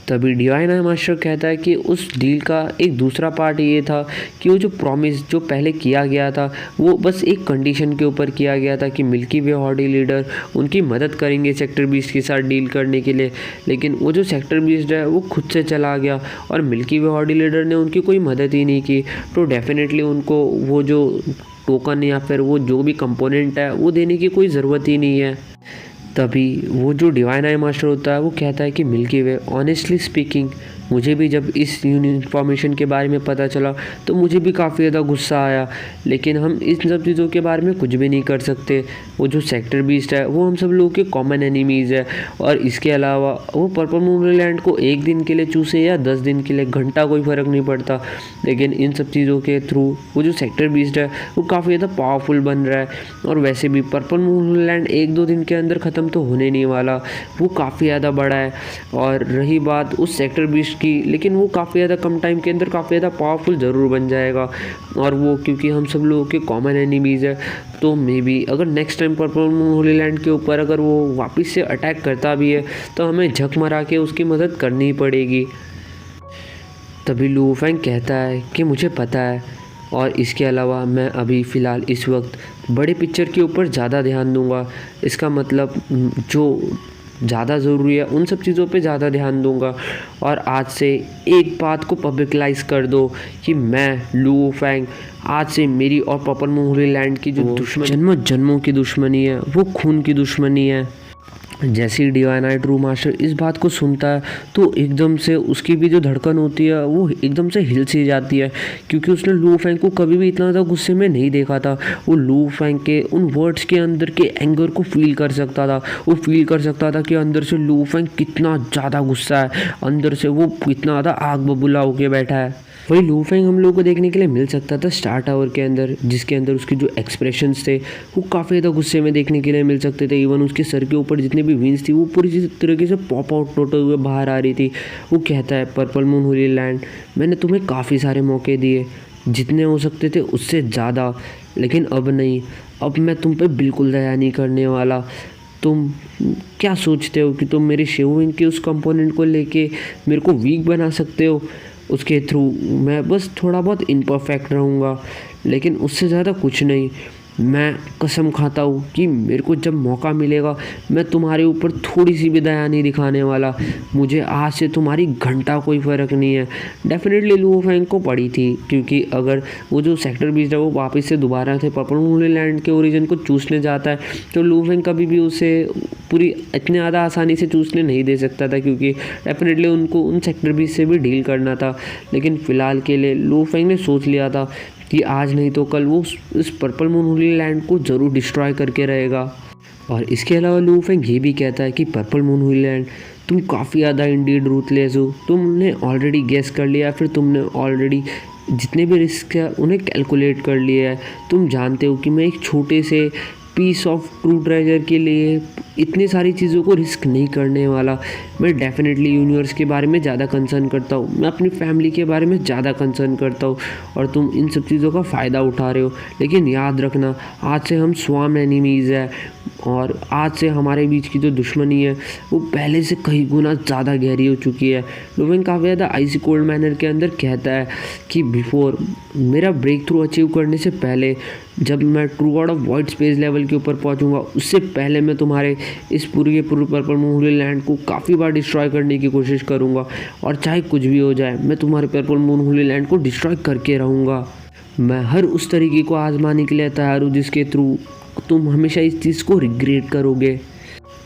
तभी डिवाइन आई मास्टर कहता है कि उस डील का एक दूसरा पार्ट ये था कि वो जो प्रॉमिस जो पहले किया गया था वो बस एक कंडीशन के ऊपर किया गया था कि मिल्की वे हॉर्डी लीडर उनकी मदद करेंगे सेक्टर 20 के साथ डील करने के लिए। लेकिन वो जो सेक्टर 20 है वो खुद से चला गया और मिल्की वे हॉर्डी लीडर ने उनकी कोई मदद ही नहीं की। तो डेफिनेटली उनको वो जो टोकन या फिर वो जो भी कंपोनेंट है वो देने की कोई ज़रूरत ही नहीं है। तभी वो जो डिवाइन आई मास्टर होता है वो कहता है कि मिल्की वे ऑनेस्टली स्पीकिंग मुझे भी जब इस इन्फॉर्मेशन के बारे में पता चला तो मुझे भी काफ़ी ज़्यादा गुस्सा आया, लेकिन हम इन सब चीज़ों के बारे में कुछ भी नहीं कर सकते। वो जो सेक्टर 20 है वो हम सब लोगों के कॉमन एनिमीज़ है और इसके अलावा वो पर्पल मून लैंड को एक दिन के लिए चूसे या 10 दिन के लिए, घंटा कोई फ़र्क नहीं पड़ता। लेकिन इन सब चीज़ों के थ्रू वो जो सेक्टर 20 है वो काफ़ी ज़्यादा पावरफुल बन रहा है। और वैसे भी पर्पल मून लैंड 1-2 दिन के अंदर ख़त्म तो होने नहीं वाला, वो काफ़ी ज़्यादा बड़ा है। और रही बात उस सेक्टर 20 की, लेकिन वो काफ़ी ज़्यादा कम टाइम के अंदर काफ़ी ज़्यादा पावरफुल ज़रूर बन जाएगा। और वो क्योंकि हम सब लोगों के कॉमन एनिमीज़ है तो मे बी अगर next time purple moon Holi land के ऊपर अगर वो वापस से अटैक करता भी है तो हमें झक मरा के उसकी मदद करनी ही पड़ेगी। तभी लू फैंग कहता है कि मुझे पता है और इसके अलावा मैं अभी फ़िलहाल इस वक्त बड़े पिक्चर के ऊपर ज़्यादा ध्यान दूंगा। इसका मतलब जो ज़्यादा ज़रूरी है उन सब चीज़ों पे ज़्यादा ध्यान दूंगा। और आज से एक बात को पब्लिकलाइज कर दो कि मैं लू फैंग आज से मेरी और पर्पल मून होली लैंड की जो दुश्मन जन्मों जन्मों की दुश्मनी है वो खून की दुश्मनी है। जैसे ही डिवाइन आई ट्रू मास्टर इस बात को सुनता है तो एकदम से उसकी भी जो धड़कन होती है वो एकदम से हिल सी जाती है, क्योंकि उसने लू फैंग को कभी भी इतना ज़्यादा गुस्से में नहीं देखा था। वो लू फैंग के उन वर्ड्स के अंदर के एंगर को फील कर सकता था। वो फील कर सकता था कि अंदर से लू फैंग कितना ज़्यादा गुस्सा है, अंदर से वो कितना ज़्यादा आग बबूला होके बैठा है। वही लू फैंग हम लोगों को देखने के लिए मिल सकता था स्टार टावर के अंदर, जिसके अंदर उसके जो एक्सप्रेशंस थे वो काफ़ी ज़्यादा गुस्से में देखने के लिए मिल सकते थे। इवन उसके सर के ऊपर जितने भी विंग्स थी वो पूरी तरीके से पॉप आउट होते हुए बाहर आ रही थी। वो कहता है पर्पल मून होली लैंड मैंने तुम्हें काफ़ी सारे मौके दिए, जितने हो सकते थे उससे ज़्यादा, लेकिन अब नहीं, अब मैं तुम पे बिल्कुल दया नहीं करने वाला। तुम क्या सोचते हो कि तुम मेरे शेविंग के उस कंपोनेंट को लेके मेरे को वीक बना सकते हो? उसके थ्रू मैं बस थोड़ा बहुत इम्परफेक्ट रहूँगा, लेकिन उससे ज़्यादा कुछ नहीं। मैं कसम खाता हूँ कि मेरे को जब मौका मिलेगा मैं तुम्हारे ऊपर थोड़ी सी भी दया नहीं दिखाने वाला। मुझे आज से तुम्हारी घंटा कोई फ़र्क नहीं है। डेफिनेटली लू फैंग को पड़ी थी, क्योंकि अगर वो जो सेक्टर 20 है वो वापस से दोबारा से पर्पल मून लैंड के ओरिजिन को चूसने जाता है तो लू फैंग कभी भी उसे पूरी इतने ज़्यादा आसानी से चूसने नहीं दे सकता था, क्योंकि डेफिनेटली उनको उन सेक्टर 20 से भी डील करना था। लेकिन फ़िलहाल के लिए लू फैंग ने सोच लिया था कि आज नहीं तो कल वो इस पर्पल मून होली लैंड को ज़रूर डिस्ट्रॉय करके रहेगा। और इसके अलावा लू फैंग ये भी कहता है कि पर्पल मून होली लैंड तुम काफ़ी ज़्यादा इंडीड रूथलेस हो। तुमने ऑलरेडी गेस कर लिया, फिर तुमने ऑलरेडी जितने भी रिस्क है उन्हें कैलकुलेट कर लिया है। तुम जानते हो कि मैं एक छोटे से पीस ऑफ ट्रू ट्रेजर के लिए इतनी सारी चीज़ों को रिस्क नहीं करने वाला। मैं डेफिनेटली यूनिवर्स के बारे में ज़्यादा कंसर्न करता हूँ, मैं अपनी फैमिली के बारे में ज़्यादा कंसर्न करता हूँ, और तुम इन सब चीज़ों का फ़ायदा उठा रहे हो। लेकिन याद रखना आज से हम स्वाम एनिमीज़ है और आज से हमारे बीच की जो दुश्मनी है वो पहले से कई गुना ज़्यादा गहरी हो चुकी है। लूफेंग काफ़ी ज़्यादा आइसी कोल्ड मैनर के अंदर कहता है कि बिफोर मेरा ब्रेक थ्रू अचीव करने से पहले, जब मैं true God of void space level के ऊपर पहुंचूंगा, उससे पहले मैं तुम्हारे इस पूरे पर्पल मून होली लैंड को काफ़ी बार डिस्ट्रॉय करने की कोशिश करूंगा, और चाहे कुछ भी हो जाए मैं तुम्हारे पर्पल मून होली लैंड को डिस्ट्रॉय करके रहूँगा। मैं हर उस तरीके को आजमाने के लिए तैयार हूँ जिसके थ्रू तुम हमेशा इस चीज़ को रिग्रेट करोगे।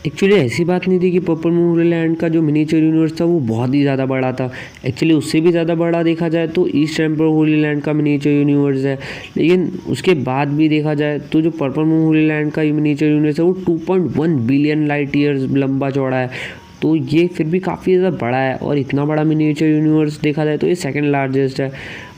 एक्चुअली ऐसी बात नहीं थी कि पर्पल मून होली लैंड का जो मिनीचर यूनिवर्स था वो बहुत ही ज़्यादा बड़ा था। एक्चुअली उससे भी ज़्यादा बड़ा देखा जाए तो ईस्ट टेम्पल होली लैंड का मिनीचर यूनिवर्स है। लेकिन उसके बाद भी देखा जाए तो जो पर्पल मून होली लैंड का मिनीचर यूनिवर्स है वो 2.1 बिलियन लाइट ईयर्स लंबा चौड़ा है। तो ये फिर भी काफ़ी ज़्यादा बड़ा है, और इतना बड़ा मिनिएचर यूनिवर्स देखा जाए तो ये सेकंड लार्जेस्ट है।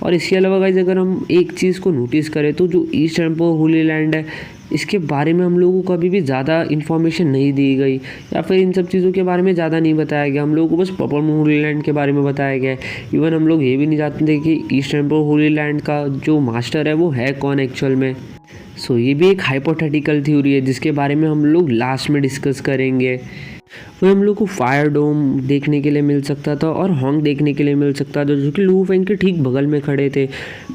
और इसके अलावा गाइस अगर हम एक चीज़ को नोटिस करें तो जो ईस्ट एम्पायर होली लैंड है, इसके बारे में हम लोगों को कभी भी ज़्यादा इन्फॉर्मेशन नहीं दी गई, या फिर इन सब चीज़ों के बारे में ज़्यादा नहीं बताया गया। हम लोगों को बस पर्पल मून होली लैंड के बारे में बताया गया है। इवन हम लोग ये भी नहीं जानते थे कि ईस्ट एम्पायर होली लैंड का जो मास्टर है वो है कौन एक्चुअल में। सो ये भी एक हाइपोथेटिकल थ्योरी है जिसके बारे में हम लोग लास्ट में डिस्कस करेंगे। वही हम लोग को फायर डोम देखने के लिए मिल सकता था और हॉन्ग देखने के लिए मिल सकता था, जो कि लू फेंग के ठीक बगल में खड़े थे।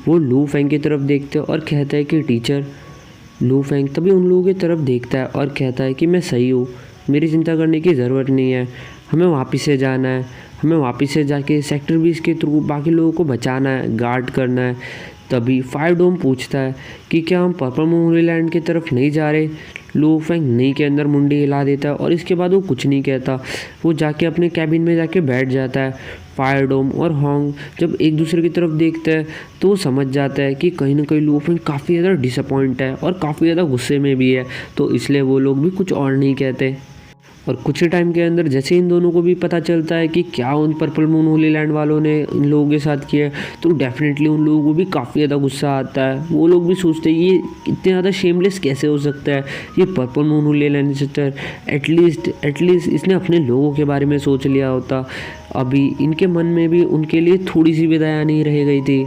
वो लू फेंग की तरफ देखते और कहता है कि टीचर। लू फेंग तभी उन लोगों की तरफ देखता है और कहता है कि मैं सही हूँ, मेरी चिंता करने की ज़रूरत नहीं है, हमें वापस से जाना है, हमें वापस से जाके सेक्टर 20 के थ्रू बाकी लोगों को बचाना है, गार्ड करना है। तभी फायर डोम पूछता है कि क्या हम पर्पल मून होली लैंड की तरफ नहीं जा रहे। लू फेंग नहीं के अंदर मुंडी हिला देता है और इसके बाद वो कुछ नहीं कहता। वो जाके अपने कैबिन में जाके बैठ जाता है। फायर डोम और हॉन्ग जब एक दूसरे की तरफ देखते हैं तो वो समझ जाता है कि कहीं ना कहीं लू फेंग काफ़ी ज़्यादा डिसअपॉइंट है और काफ़ी ज़्यादा गुस्से में भी है, तो इसलिए वो लोग भी कुछ और नहीं कहते। और कुछ ही टाइम के अंदर जैसे इन दोनों को भी पता चलता है कि क्या उन पर्पल मून होली लैंड वालों ने इन लोगों के साथ किया है, तो डेफिनेटली उन लोगों को भी काफ़ी ज़्यादा गुस्सा आता है। वो लोग भी सोचते हैं ये इतने ज़्यादा शेमलेस कैसे हो सकता है, ये purple moon Holi land at least इसने अपने लोगों के बारे में सोच लिया होता। अभी इनके मन में भी उनके लिए थोड़ी सी भी दया नहीं रह गई थी।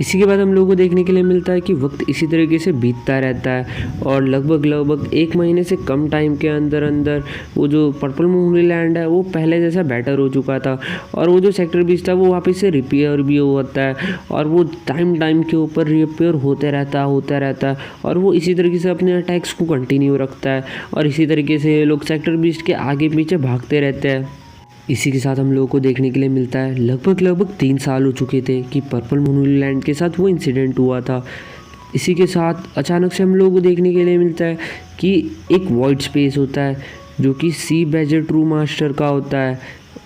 इसी के बाद हम लोगों को देखने के लिए मिलता है कि वक्त इसी तरीके से बीतता रहता है और लगभग 1 महीने से कम टाइम के अंदर अंदर वो जो पर्पल मून होली लैंड है वो पहले जैसा बेटर हो चुका था, और वो जो सेक्टर 20 था वो वापस से रिपेयर भी होता है, और वो टाइम के ऊपर रिपेयर होते रहता है, और वो इसी तरीके से अपने अटैक्स को कंटिन्यू रखता है, और इसी तरीके से लोग सेक्टर 20 के आगे पीछे भागते रहते हैं। इसी के साथ हम लोगों को देखने के लिए मिलता है लगभग 3 साल हो चुके थे कि पर्पल मून होली लैंड के साथ वो इंसिडेंट हुआ था। इसी के साथ अचानक से हम लोगों को देखने के लिए मिलता है कि एक वॉइड स्पेस होता है जो कि सी बैजर ट्रू मास्टर का होता है,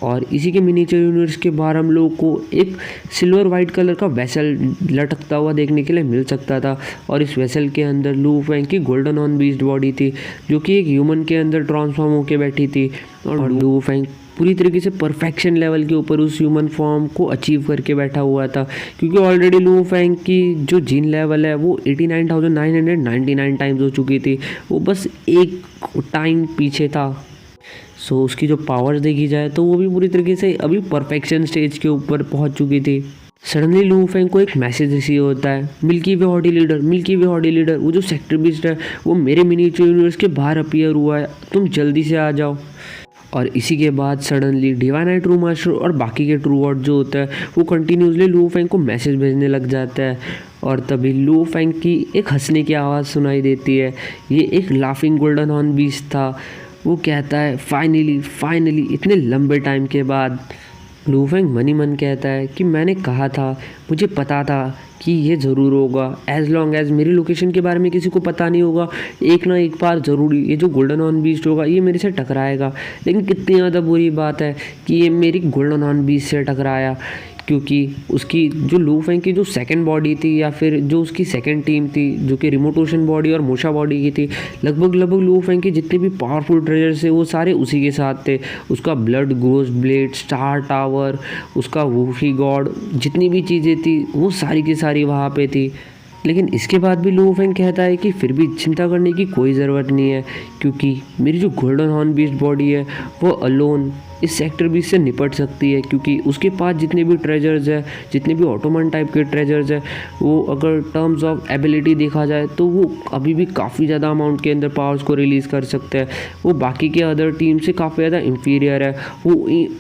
और इसी के मिनिएचर यूनिवर्स के बाहर हम लोग को एक सिल्वर वाइट कलर का वेसल लटकता हुआ देखने के लिए मिल सकता था, और इस वेसल के अंदर लू फेंग की गोल्डन ऑन बीस्ट बॉडी थी जो कि एक ह्यूमन के अंदर ट्रांसफॉर्म होकर बैठी थी, और लू फेंग पूरी तरीके से परफेक्शन लेवल के ऊपर उस ह्यूमन फॉर्म को अचीव करके बैठा हुआ था, क्योंकि ऑलरेडी लू फेंग की जो जीन लेवल है वो 89,999 टाइम्स हो चुकी थी। वो बस एक टाइम पीछे था। सो उसकी जो पावर्स देखी जाए तो वो भी पूरी तरीके से अभी परफेक्शन स्टेज के ऊपर पहुंच चुकी थी। सडनली लू फेंग को एक मैसेज रिसीव होता है, मिल्की वे हॉडी लीडर, वो जो सेक्टर 20 है वो मेरे मिनिएचर यूनिवर्स के बाहर अपीयर हुआ है, तुम जल्दी से आ जाओ। और इसी के बाद suddenly divine I true master और बाकी के ट्रू वर्ड जो होता है वो कंटिन्यूसली लू फेंग को मैसेज भेजने लग जाता है, और तभी लू फेंग की एक हंसने की आवाज़ सुनाई देती है। ये एक लाफिंग गोल्डन हॉर्न बीस्ट था। वो कहता है फाइनली इतने लंबे टाइम के बाद। लू फेंग मन ही मन कहता है कि मैंने कहा था, मुझे पता था कि ये ज़रूर होगा। एज लॉन्ग एज मेरी लोकेशन के बारे में किसी को पता नहीं होगा, एक ना एक बार ज़रूरी ये जो गोल्डन हॉर्न बीस्ट होगा ये मेरे से टकराएगा। लेकिन कितनी ज़्यादा बुरी बात है कि ये मेरी गोल्डन हॉर्न बीस्ट से टकराया, क्योंकि उसकी जो लू फेंग की जो सेकंड बॉडी थी या फिर जो उसकी सेकंड टीम थी जो कि रिमोट ओशन बॉडी और मोशा बॉडी की थी, लगभग लू फेंग के जितने भी पावरफुल ट्रेजर्स थे वो सारे उसी के साथ थे। उसका blood ghost blade, star tower, उसका वूफी गॉड, जितनी भी चीज़ें थी वो सारी की सारी वहाँ पे थी। लेकिन इसके बाद भी लू फेंग कहता है कि फिर भी चिंता करने की कोई ज़रूरत नहीं है, क्योंकि मेरी जो गोल्डन हॉर्न बीस्ट बॉडी है वो अलोन इस सेक्टर 20 से निपट सकती है, क्योंकि उसके पास जितने भी ट्रेजर्स है, जितने भी ऑटोमन टाइप के ट्रेजर्स है, वो अगर टर्म्स ऑफ एबिलिटी देखा जाए तो वो अभी भी काफ़ी ज़्यादा अमाउंट के अंदर पावर्स को रिलीज़ कर सकते हैं। वो बाकी के अदर टीम से काफ़ी ज़्यादा इंफीरियर है, वो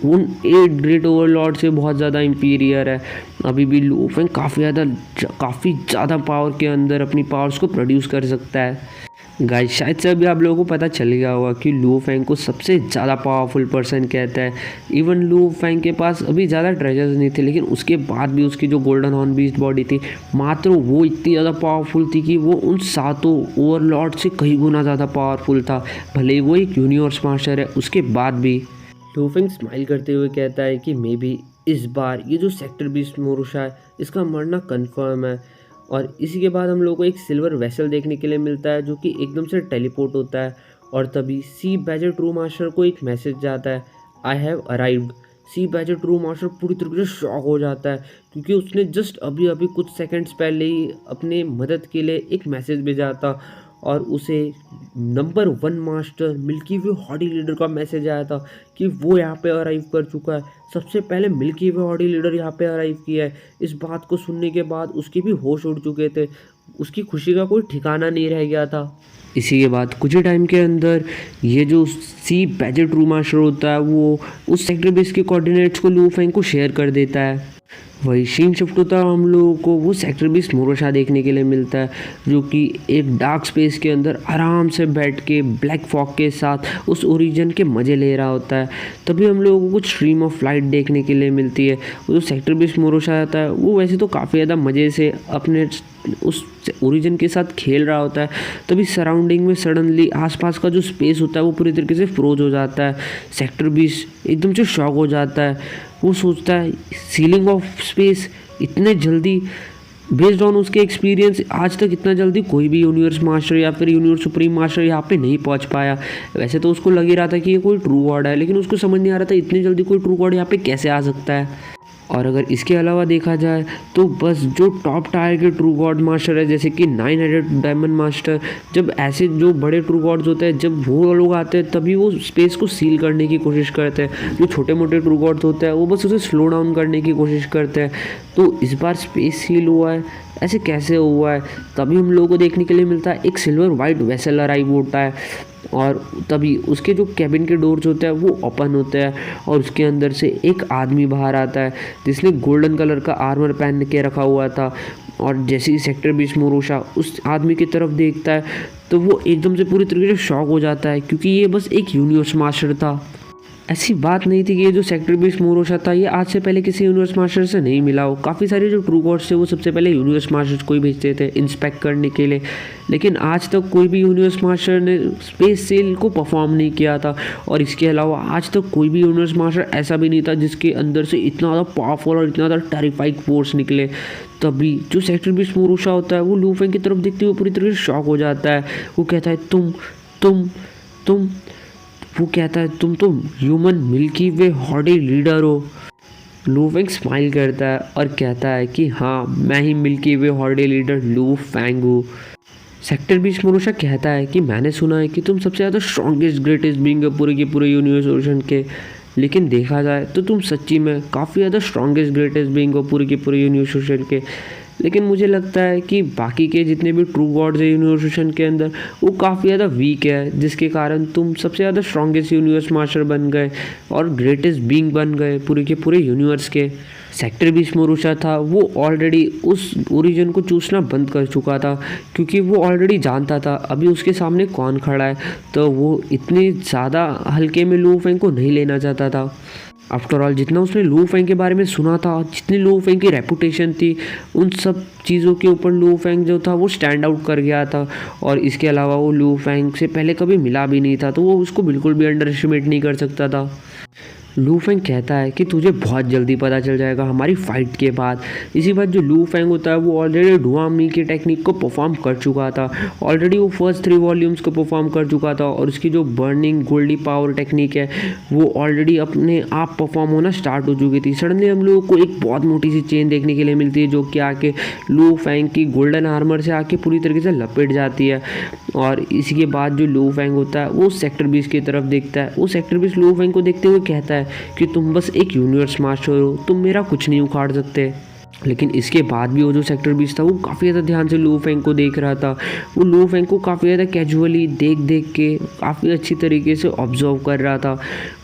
उन 8 ग्रेट ओवरलॉर्ड से बहुत ज़्यादा इंफीरियर है। अभी भी लू फेंग काफ़ी ज़्यादा पावर के अंदर अपनी पावर्स को प्रोड्यूस कर सकता है। गाइस शायद से अभी आप लोगों को पता चल गया होगा कि लू फेंग को सबसे ज़्यादा पावरफुल पर्सन कहता है। इवन लू फेंग के पास अभी ज़्यादा ट्रेजर्स नहीं थे, लेकिन उसके बाद भी उसकी जो गोल्डन हॉर्न बीस्ट बॉडी थी, मात्र वो इतनी ज़्यादा पावरफुल थी कि वो उन 7 ओवरलॉर्ड से कई गुना ज़्यादा पावरफुल था। भले ही वो एक यूनिवर्स मास्टर है, उसके बाद भी। लू फेंग स्माइल करते हुए कहता है कि मे बी इस बार ये जो सेक्टर 20 मोरुशा है इसका मरना कन्फर्म है। और इसी के बाद हम लोग को एक सिल्वर वेसल देखने के लिए मिलता है जो कि एकदम से टेलीपोर्ट होता है और तभी सी बैजर ट्रू मास्टर को एक मैसेज जाता है, I have arrived. Sea badger true master पूरी तरीके से शॉक हो जाता है क्योंकि उसने जस्ट अभी अभी कुछ सेकंड्स पहले ही अपने मदद के लिए एक मैसेज भेजा था और उसे नंबर 1 मास्टर मिल्की वे हॉडी लीडर का मैसेज आया था कि वो यहाँ पे अराइव कर चुका है। सबसे पहले मिल्की वे हॉडी लीडर यहाँ पे अराइव किया है। इस बात को सुनने के बाद उसके भी होश उड़ चुके थे, उसकी खुशी का कोई ठिकाना नहीं रह गया था। इसी के बाद कुछ ही टाइम के अंदर ये जो सी बैजर ट्रू मास्टर होता है वो उस सेक्टर बेस के कोऑर्डिनेट्स को लू फेंग को शेयर कर देता है। वही सीन शिफ्ट होता है, हम लोगों को वो सेक्टर बेस मोरोशा देखने के लिए मिलता है जो कि एक डार्क स्पेस के अंदर आराम से बैठ के ब्लैक फॉग के साथ उस ओरिजिन के मज़े ले रहा होता है। तभी हम लोगों को कुछ स्ट्रीम ऑफ लाइट देखने के लिए मिलती है। वो जो सेक्टर बेस मोरोशा आता है वो वैसे तो काफ़ी ज़्यादा मज़े से अपने उस ओरिजिन के साथ खेल रहा होता है। तभी सराउंडिंग में सडनली आसपास का जो स्पेस होता है वो पूरी तरीके से फ्रोज हो जाता है। सेक्टर 20 एकदम से शॉक हो जाता है। वो सोचता है सीलिंग ऑफ स्पेस इतने जल्दी, बेस्ड ऑन उसके एक्सपीरियंस आज तक इतना जल्दी कोई भी यूनिवर्स मास्टर या फिर यूनिवर्स सुप्रीम मास्टर यहाँ पे नहीं पहुँच पाया। वैसे तो उसको लग ही रहा था कि ये कोई ट्रू गॉड है, लेकिन उसको समझ नहीं आ रहा था इतनी जल्दी कोई ट्रू गॉड यहाँ पे कैसे आ सकता है। और अगर इसके अलावा देखा जाए तो बस जो टॉप टायर के ट्रू गॉड मास्टर है जैसे कि 9 हेडेड डायमंड मास्टर, जब ऐसे जो बड़े ट्रू गॉड्स होते हैं जब वो लोग आते हैं तभी वो स्पेस को सील करने की कोशिश करते हैं। जो छोटे मोटे ट्रू गॉड्स होते हैं वो बस उसे स्लो डाउन करने की कोशिश करते हैं। तो इस बार स्पेस सील हुआ है, ऐसे कैसे हुआ है? तभी हम लोगों को देखने के लिए मिलता है एक सिल्वर वाइट वेसल अराइव होता है और तभी उसके जो कैबिन के डोर्स होते हैं वो ओपन होते हैं और उसके अंदर से एक आदमी बाहर आता है जिसने गोल्डन कलर का आर्मर पहन के रखा हुआ था। और जैसे ही सेक्टर 20 मोरोशा उस आदमी की तरफ देखता है तो वो एकदम से पूरी तरीके से शॉक हो जाता है क्योंकि ये बस एक यूनिवर्स मास्टर था। ऐसी बात नहीं थी कि ये जो सेक्टर 20 मोरोशा था ये आज से पहले किसी यूनिवर्स मास्टर से नहीं मिला हो। काफ़ी सारे जो ट्रू गॉड्स थे वो सबसे पहले यूनिवर्स मास्टर्स को ही भेजते थे इंस्पेक्ट करने के लिए, लेकिन आज तक कोई भी यूनिवर्स मास्टर ने स्पेस सेल को परफॉर्म नहीं किया था। और इसके अलावा आज तक कोई भी यूनिवर्स मास्टर ऐसा भी नहीं था जिसके अंदर से इतना ज़्यादा पावरफुल और इतना ज़्यादा टेरिफाइंग फोर्स निकले। तभी जो सेक्टर 20 मोरोशा होता है वो लू फेंग की तरफ देखते हुए पूरी तरह से शॉक हो जाता है। वो कहता है तुम वो कहता है तुम तो ह्यूमन मिल्की वे हॉडी लीडर हो। लू फेंग स्माइल करता है और कहता है कि हाँ मैं ही मिल्की वे हॉडी लीडर लू फेंग हूँ। सेक्टर 20 मोरोशा कहता है कि मैंने सुना है कि तुम सबसे ज़्यादा स्ट्रॉन्गेस्ट ग्रेटेस्ट बीइंग पूरे के पूरे यूनिवर्स ओशन के, लेकिन देखा जाए तो तुम सच्ची में काफ़ी ज़्यादा स्ट्रॉन्गेस्ट ग्रेटेस्ट बीइंग हो पूरे के पूरे यूनिवर्स ओशन के। लेकिन मुझे लगता है कि बाकी के जितने भी ट्रू गॉड्स है यूनिवर्स ओशन के अंदर वो काफ़ी ज़्यादा वीक है, जिसके कारण तुम सबसे ज़्यादा स्ट्रॉन्गेस्ट यूनिवर्स मास्टर बन गए और ग्रेटेस्ट बीइंग बन गए पूरे के पूरे यूनिवर्स के। सेक्टर 20 मोरोशा था वो ऑलरेडी उस ओरिजिन को चूसना बंद कर चुका था क्योंकि वो ऑलरेडी जानता था अभी उसके सामने कौन खड़ा है, तो वो इतनी ज़्यादा हल्के में लू फेंग को नहीं लेना चाहता था। आफ्टर ऑल जितना उसने लू फेंग के बारे में सुना था, जितनी लू फेंग की रेपुटेशन थी, उन सब चीज़ों के ऊपर लू फेंग जो था वो स्टैंड आउट कर गया था। और इसके अलावा वो लू फेंग से पहले कभी मिला भी नहीं था तो वो उसको बिल्कुल भी अंडर एस्टिमेट नहीं कर सकता था। लू फेंग कहता है कि तुझे बहुत जल्दी पता चल जाएगा हमारी फाइट के बाद। इसी बात जो लू फेंग होता है वो ऑलरेडी डुआमी की टेक्निक को परफॉर्म कर चुका था, ऑलरेडी वो फर्स्ट 3 वॉल्यूम्स को परफॉर्म कर चुका था और उसकी जो बर्निंग गोल्डी पावर टेक्निक है वो ऑलरेडी अपने आप परफॉर्म होना स्टार्ट हो चुकी थी। सडनली हम लोगों को एक बहुत मोटी सी चेन देखने के लिए मिलती है जो कि आके लू फेंग की गोल्डन आर्मर से आके पूरी तरीके से लपेट जाती है। और इसी के बाद जो लू फेंग होता है वो सेक्टर 20 की तरफ देखता है। वो सेक्टर 20 लू फेंग को देखते हुए कहता है कि तुम बस एक यूनिवर्स मास्टर हो, तुम मेरा कुछ नहीं उखाड़ सकते। लेकिन इसके बाद भी वो जो सेक्टर 20 था वो काफ़ी ज़्यादा ध्यान से लू फेंग को देख रहा था। वो लू फेंग को काफ़ी ज़्यादा कैजुअली देख के काफ़ी अच्छी तरीके से ऑब्जर्व कर रहा था।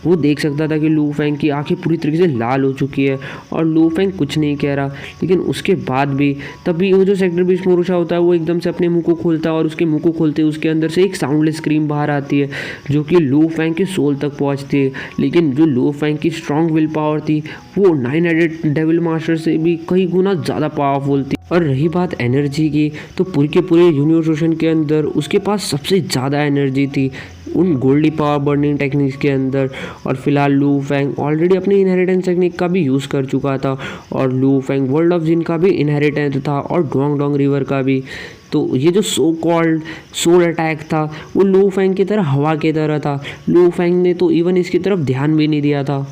वो देख सकता था कि लू फेंग की आंखें पूरी तरीके से लाल हो चुकी है और लू फेंग कुछ नहीं कह रहा। लेकिन उसके बाद भी तभी वो जो सेक्टर 20 मोरोशा होता है वो एकदम से अपने मुंह को खोलता है और उसके मुंह को खोलते उसके अंदर से एक साउंडलेस स्क्रीम बाहर आती है जो कि लू फेंग के सोल तक पहुँचती है। लेकिन जो लू फेंग की स्ट्रॉन्ग विल पावर थी वो 9 हेडेड डेविल मास्टर से भी कई गुना ज़्यादा पावरफुल थी। और रही बात एनर्जी की, तो पूरे के पूरे यूनिवर्स ओशन के अंदर उसके पास सबसे ज़्यादा एनर्जी थी। उन गोल्डी पावर बर्निंग टेक्निक्स के अंदर। और फिलहाल लू फैंग ऑलरेडी अपनी इनहेरिटेंस टेक्निक का भी यूज़ कर चुका था और लू फैंग वर्ल्ड ऑफ जिन का भी इनहेरिटेंस था और डोंग डोंग रिवर का भी। तो ये जो सो कॉल्ड सोल अटैक था वो लू फैंग की तरह हवा की तरह था। लू फैंग ने तो इवन इसकी तरफ ध्यान भी नहीं दिया था।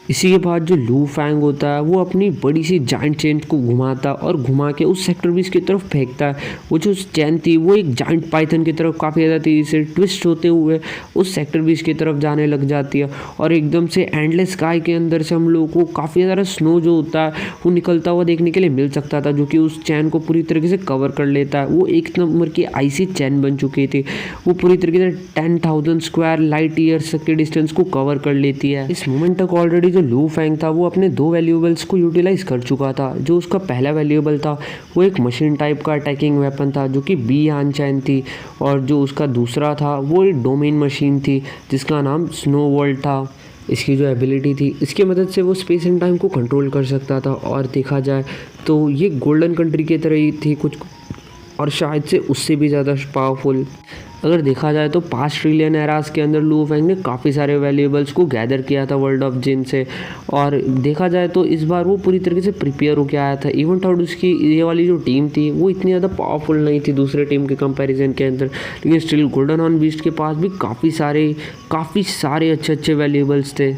इसी के बाद जो लू फैंग होता है वो अपनी बड़ी सी जाइंट चेन को घुमाता और घुमा के उस सेक्टर 20 की तरफ फेंकता है। वो जो चेन थी वो एक जाइंट पाइथन की तरफ काफ़ी ज़्यादा तेज़ी से ट्विस्ट होते हुए उस सेक्टर 20 की तरफ जाने लग जाती है और एकदम से एंडलेस स्काई के अंदर से हम लोगों को काफ़ी ज़्यादा स्नो जो होता है वो निकलता हुआ देखने के लिए मिल सकता था, जो कि उस चैन को पूरी तरीके से कवर कर लेता है। वो एक नंबर की आईसी चैन बन चुकी थी। वो पूरी तरीके से 10,000 स्क्वायर लाइट ईयर्स के डिस्टेंस को कवर कर लेती है। इस मोमेंट तक ऑलरेडी जो लू फैंग था वो अपने 2 वैल्यूएबल्स को यूटिलाइज कर चुका था। जो उसका पहला वैल्यूएबल था वो एक मशीन टाइप का अटैकिंग वेपन था जो कि बी यान चैन थी, और जो उसका दूसरा था वो एक डोमेन मशीन थी जिसका नाम स्नो वर्ल्ड था। इसकी जो एबिलिटी थी इसकी मदद से वो स्पेस एंड टाइम को कंट्रोल कर सकता था। और देखा जाए तो ये गोल्डन कंट्री की तरह ही थी कुछ, और शायद से उससे भी ज़्यादा पावरफुल। अगर देखा जाए तो 5 ट्रिलियन एरास के अंदर लू फैंग ने काफ़ी सारे वैल्यूएबल्स को गैदर किया था वर्ल्ड ऑफ जिन से। और देखा जाए तो इस बार वो पूरी तरीके से प्रिपेयर होकर आया था। इवन थॉट उसकी ये वाली जो टीम थी वो इतनी ज़्यादा पावरफुल नहीं थी दूसरे टीम के कंपैरिजन के अंदर, लेकिन स्टिल गोल्डन हॉर्न बीस्ट के पास भी काफ़ी सारे अच्छे वैल्यूएबल्स थे।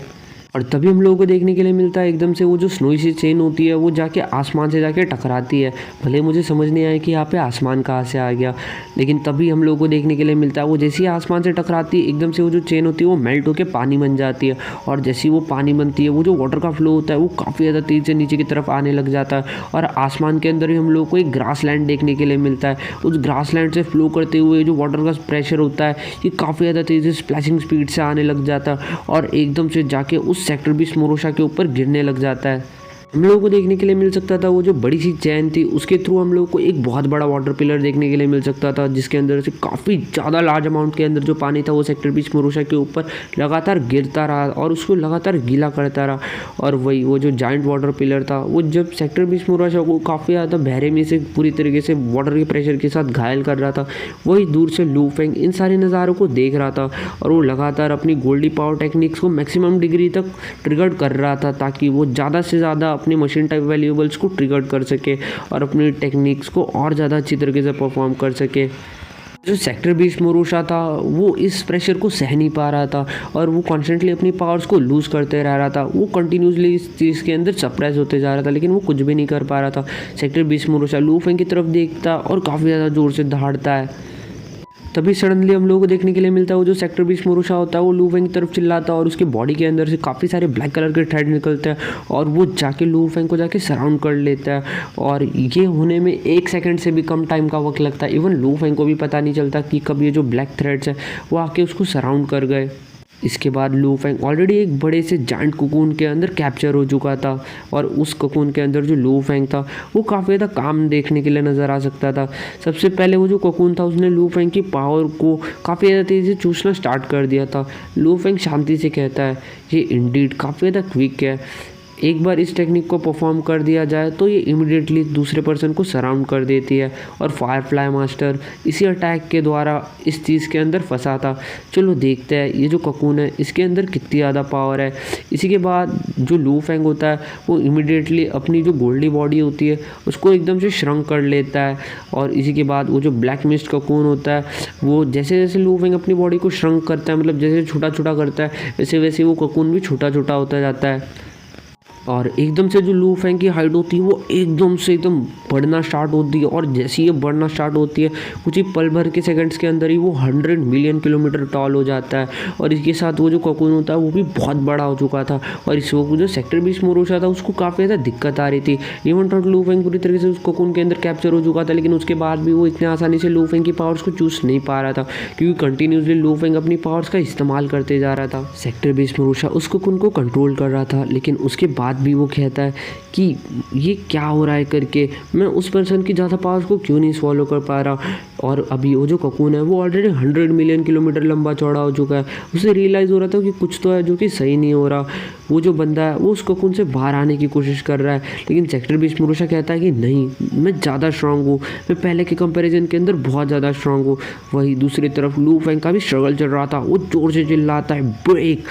और तभी हम लोगों को देखने के लिए मिलता है एकदम से वो जो स्नोई सी चेन होती है वो जाके आसमान से जाके टकराती है। भले मुझे समझ नहीं आया कि यहाँ पे आसमान कहाँ से आ गया, लेकिन तभी हम लोगों को देखने के लिए मिलता है वो जैसे ही आसमान से टकराती है एकदम से वो जो चेन होती है वो मेल्ट होकर पानी बन जाती है। और जैसे ही वो पानी बनती है वो जो वाटर का फ्लो होता है वो काफ़ी ज़्यादा तेज़ी से नीचे की तरफ आने लग जाता है। और आसमान के अंदर ही हम लोग को एक ग्रास लैंड देखने के लिए मिलता है। उस ग्रास लैंड से फ्लो करते हुए जो वाटर का प्रेशर होता है ये काफ़ी ज़्यादा तेज़ी से स्प्लैशिंग स्पीड से आने लग जाता है और एकदम से जाके उस सेक्टर 20 मोरोशा के ऊपर गिरने लग जाता है। हम लोगों को देखने के लिए मिल सकता था वो जो बड़ी सी चैन थी उसके थ्रू हम लोगों को एक बहुत बड़ा वाटर पिलर देखने के लिए मिल सकता था, जिसके अंदर से काफ़ी ज़्यादा लार्ज अमाउंट के अंदर जो पानी था वो सेक्टर 20 मोरोशा के ऊपर लगातार गिरता रहा और उसको लगातार गीला करता रहा। और वही वो जो जाइंट वाटर पिलर था वो जब सेक्टर 20 मोरोशा को काफ़ी ज़्यादा बहरे में से पूरी तरीके से वाटर के प्रेशर के साथ घायल कर रहा था, वही दूर से लू फैंग इन सारे नज़ारों को देख रहा था और वो लगातार अपनी गोल्डी पावर टेक्निक्स को मैक्सिमम डिग्री तक ट्रिगर कर रहा था ताकि वो ज़्यादा से ज़्यादा अपने मशीन टाइप वैल्यूएबल्स को ट्रिगर कर सके और अपनी टेक्निक्स को और ज़्यादा अच्छी तरीके से परफॉर्म कर सके। जो सेक्टर 20 मोरोशा था वो इस प्रेशर को सह नहीं पा रहा था और वो कॉन्स्टेंटली अपनी पावर्स को लूज़ करते रह रहा था। वो कंटिन्यूसली इस चीज़ के अंदर सप्रेस होते जा रहा था, लेकिन वो कुछ भी नहीं कर पा रहा था। सेक्टर 20 मोरोशा लू फैंग की तरफ देखता और काफ़ी ज़्यादा ज़ोर से दहाड़ता है। तभी सडनली हम लोगों को देखने के लिए मिलता है वो जो सेक्टर 20 मोरोशा होता है वो लू फैंग की तरफ चिल्लाता है और उसके बॉडी के अंदर से काफ़ी सारे ब्लैक कलर के थ्रेड निकलते हैं और वो जाके लू फैंग को जाके सराउंड कर लेता है। और ये होने में 1 सेकंड से भी कम टाइम का वक्त लगता है। इवन लू फैंग को भी पता नहीं चलता कि कब ये जो ब्लैक थ्रेड्स है वो आके उसको सराउंड कर गए। इसके बाद लू फैंग ऑलरेडी एक बड़े से जाइंट कोकून के अंदर कैप्चर हो चुका था और उस कोकून के अंदर जो लू फैंग था वो काफ़ी ज़्यादा काम देखने के लिए नज़र आ सकता था। सबसे पहले वो जो कोकून था उसने लू फैंग की पावर को काफ़ी ज़्यादा तेज़ी से चूसना स्टार्ट कर दिया था। लू फैंग शांति से कहता है ये इंडीड काफ़ी ज़्यादा क्विक है, एक बार इस टेक्निक को परफॉर्म कर दिया जाए तो ये इमीडिएटली दूसरे पर्सन को सराउंड कर देती है। और फायरफ्लाई मास्टर इसी अटैक के द्वारा इस चीज़ के अंदर फंसा था। चलो देखते हैं ये जो ककून है इसके अंदर कितनी ज़्यादा पावर है। इसी के बाद जो लू फैंग होता है वो इमीडिएटली अपनी जो गोल्डी बॉडी होती है उसको एकदम से श्रंक कर लेता है। और इसी के बाद वो जो ब्लैक मिस्ट ककून होता है वो जैसे जैसे लू फैंग अपनी बॉडी को श्रंक करता है, मतलब जैसे छोटा छोटा करता है वैसे वैसे वो ककून भी छोटा छोटा होता जाता है। और एकदम से जो लू फैंग की हाइट होती है वो एकदम से एकदम बढ़ना स्टार्ट होती है और जैसे ये बढ़ना स्टार्ट होती है कुछ ही पल भर के सेकंड्स के अंदर ही वो 100 मिलियन किलोमीटर टॉल हो जाता है। और इसके साथ वो जो ककून होता है वो भी बहुत बड़ा हो चुका था और इस वक्त जो सेक्टर 20 मोरोशा था उसको काफ़ी ज़्यादा दिक्कत आ रही थी। इवन तो लू फैंग पूरी तरीके से उस ककून के अंदर कैप्चर हो चुका था, लेकिन उसके बाद भी वो इतने आसानी से लू फैंग की पावर्स को चूस नहीं पा रहा था क्योंकि कंटिन्यूसली लू फैंग अपनी पावर्स का इस्तेमाल करते जा रहा था। सेक्टर 20 मोरोशा उस ककून को कंट्रोल कर रहा था, लेकिन उसके बाद बाद भी वो कहता है कि ये क्या हो रहा है करके, मैं उस पर्सन की ज़्यादा पावर्स को क्यों नहीं फॉलो कर पा रहा। और अभी वो जो ककून है वो ऑलरेडी 100 मिलियन किलोमीटर लंबा चौड़ा हो चुका है। उसे रियलाइज़ हो रहा था कि कुछ तो है जो कि सही नहीं हो रहा। वो जो बंदा है वो उस ककून से बाहर आने की कोशिश कर रहा है, लेकिन सेक्टर 20 मुरुशा कहता है कि नहीं, मैं ज़्यादा स्ट्रांग हूँ, मैं पहले के कंपैरिजन के अंदर बहुत ज़्यादा स्ट्रांग हूँ। वही दूसरी तरफ लू फेंग का भी स्ट्रगल चल रहा था, वो जोर से चिल्लाता है ब्रेक।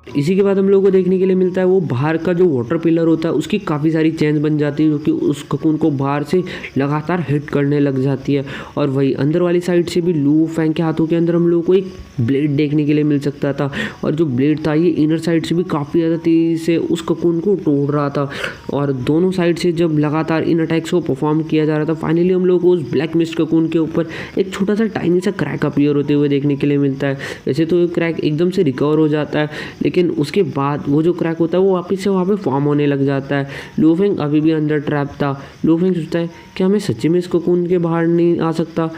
इसी के बाद हम लोगों को देखने के लिए मिलता है वो बाहर का जो वाटर पिलर होता है उसकी काफ़ी सारी चेंज बन जाती है, जो कि उस ककून को बाहर से लगातार हिट करने लग जाती है। और वही अंदर वाली साइड से भी लू फेंग के हाथों के अंदर हम लोगों को एक ब्लेड देखने के लिए मिल सकता था, और जो ब्लेड था ये इनर साइड से भी काफ़ी ज़्यादा तेज़ी से उस ककून को तोड़ रहा था। और दोनों साइड से जब लगातार इन अटैक्स को परफॉर्म किया जा रहा था, फाइनली हम लोग को उस ब्लैक मिस्ट ककून के ऊपर एक छोटा सा टाइनी सा क्रैक अपीयर होते हुए देखने के लिए मिलता है। वैसे तो ये क्रैक एकदम से रिकवर हो जाता है, लेकिन उसके बाद वो जो क्रैक होता है वो वापस से वहाँ पे फॉर्म होने लग जाता है। लू फेंग अभी भी अंदर ट्रैप था। लू फेंग सोचता है कि हमें सच्ची में इस ककून के बाहर नहीं आ सकता।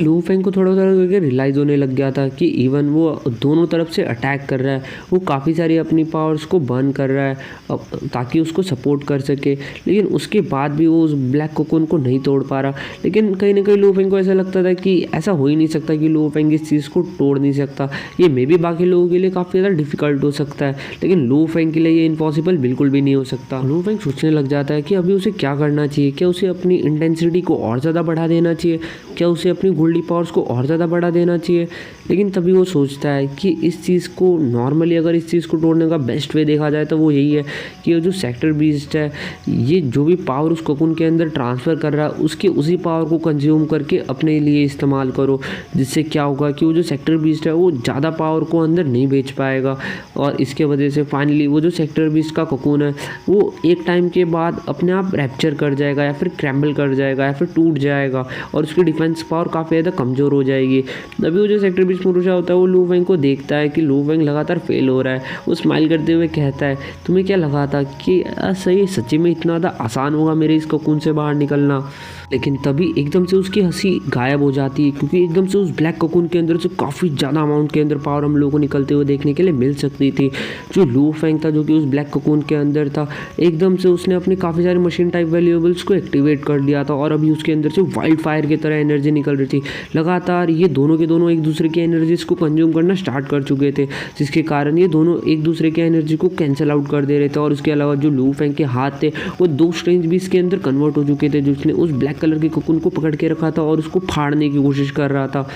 लू फेंग को थोड़ा थोड़ा करके रियलाइज़ होने लग गया था कि इवन वो दोनों तरफ से अटैक कर रहा है, वो काफ़ी सारी अपनी पावर्स को बर्न कर रहा है ताकि उसको सपोर्ट कर सके, लेकिन उसके बाद भी वो उस ब्लैक कोकून को नहीं तोड़ पा रहा। लेकिन कहीं ना कहीं लू फेंग को ऐसा लगता था कि ऐसा हो ही नहीं सकता कि लू फेंग इस चीज़ को तोड़ नहीं सकता, ये मे भी बाकी लोगों के लिए काफ़ी ज़्यादा डिफिकल्ट हो सकता है, लेकिन लू फेंग के लिए ये इम्पॉसिबल बिल्कुल भी नहीं हो सकता। लू फेंग सोचने लग जाता है कि अभी उसे क्या करना चाहिए, क्या उसे अपनी इंटेंसिटी को और ज़्यादा बढ़ा देना चाहिए, क्या उसे अपनी गोल्डी पावर्स को और ज़्यादा बढ़ा देना चाहिए। लेकिन तभी वो सोचता है कि इस चीज़ को नॉर्मली अगर इस चीज़ को तोड़ने का बेस्ट वे देखा जाए तो वो यही है कि ये जो सेक्टर 20 है ये जो भी पावर उस ककून के अंदर ट्रांसफ़र कर रहा है उसके उसी पावर को कंज्यूम करके अपने लिए इस्तेमाल करो, जिससे क्या होगा कि वो जो सेक्टर 20 है वो ज़्यादा पावर को अंदर नहीं बेच पाएगा, और इसके वजह से फाइनली वो जो सेक्टर 20 का ककून है वो एक टाइम के बाद अपने आप रैप्चर कर जाएगा या फिर क्रैम्बल कर जाएगा या फिर टूट जाएगा, और उसकी डिफेंस पावर काफ़ी ज़्यादा कमज़ोर हो जाएगी। अभी वो जो सेक्टर 20 मुरुशा होता है वो लू फेंग को देखता है कि लू फेंग लगातार फेल हो रहा है। वो स्माइल करते हुए कहता है तुम्हें क्या लगा था कि सही सच्ची में इतना ज़्यादा आसान होगा मेरे इस ककून से बाहर निकलना। लेकिन तभी एकदम से उसकी हंसी गायब हो जाती है, क्योंकि एकदम से उस ब्लैक ककून के अंदर से काफ़ी ज़्यादा अमाउंट के अंदर पावर हम लोगों को निकलते हुए देखने के लिए मिल सकती थी। जो लू फेंग था जो कि उस ब्लैक ककून के अंदर था, एकदम से उसने अपने काफ़ी सारे मशीन टाइप वैल्यूएबल्स को एक्टिवेट कर दिया था, और अभी उसके अंदर से वाइल्ड फायर की तरह एनर्जी निकल रही थी। लगातार ये दोनों के दोनों एक दूसरे की एनर्जीज को कंज्यूम करना स्टार्ट कर चुके थे, जिसके कारण ये दोनों एक दूसरे की एनर्जी को कैंसिल आउट कर दे रहे थे। और उसके अलावा जो लू फेंग के हाथ थे वो दो स्ट्रेंज बीस्ट के अंदर कन्वर्ट हो चुके थे, जिसने उस ब्लैक कलर के ककून को पकड़ के रखा था और उसको फाड़ने की कोशिश कर रहा था।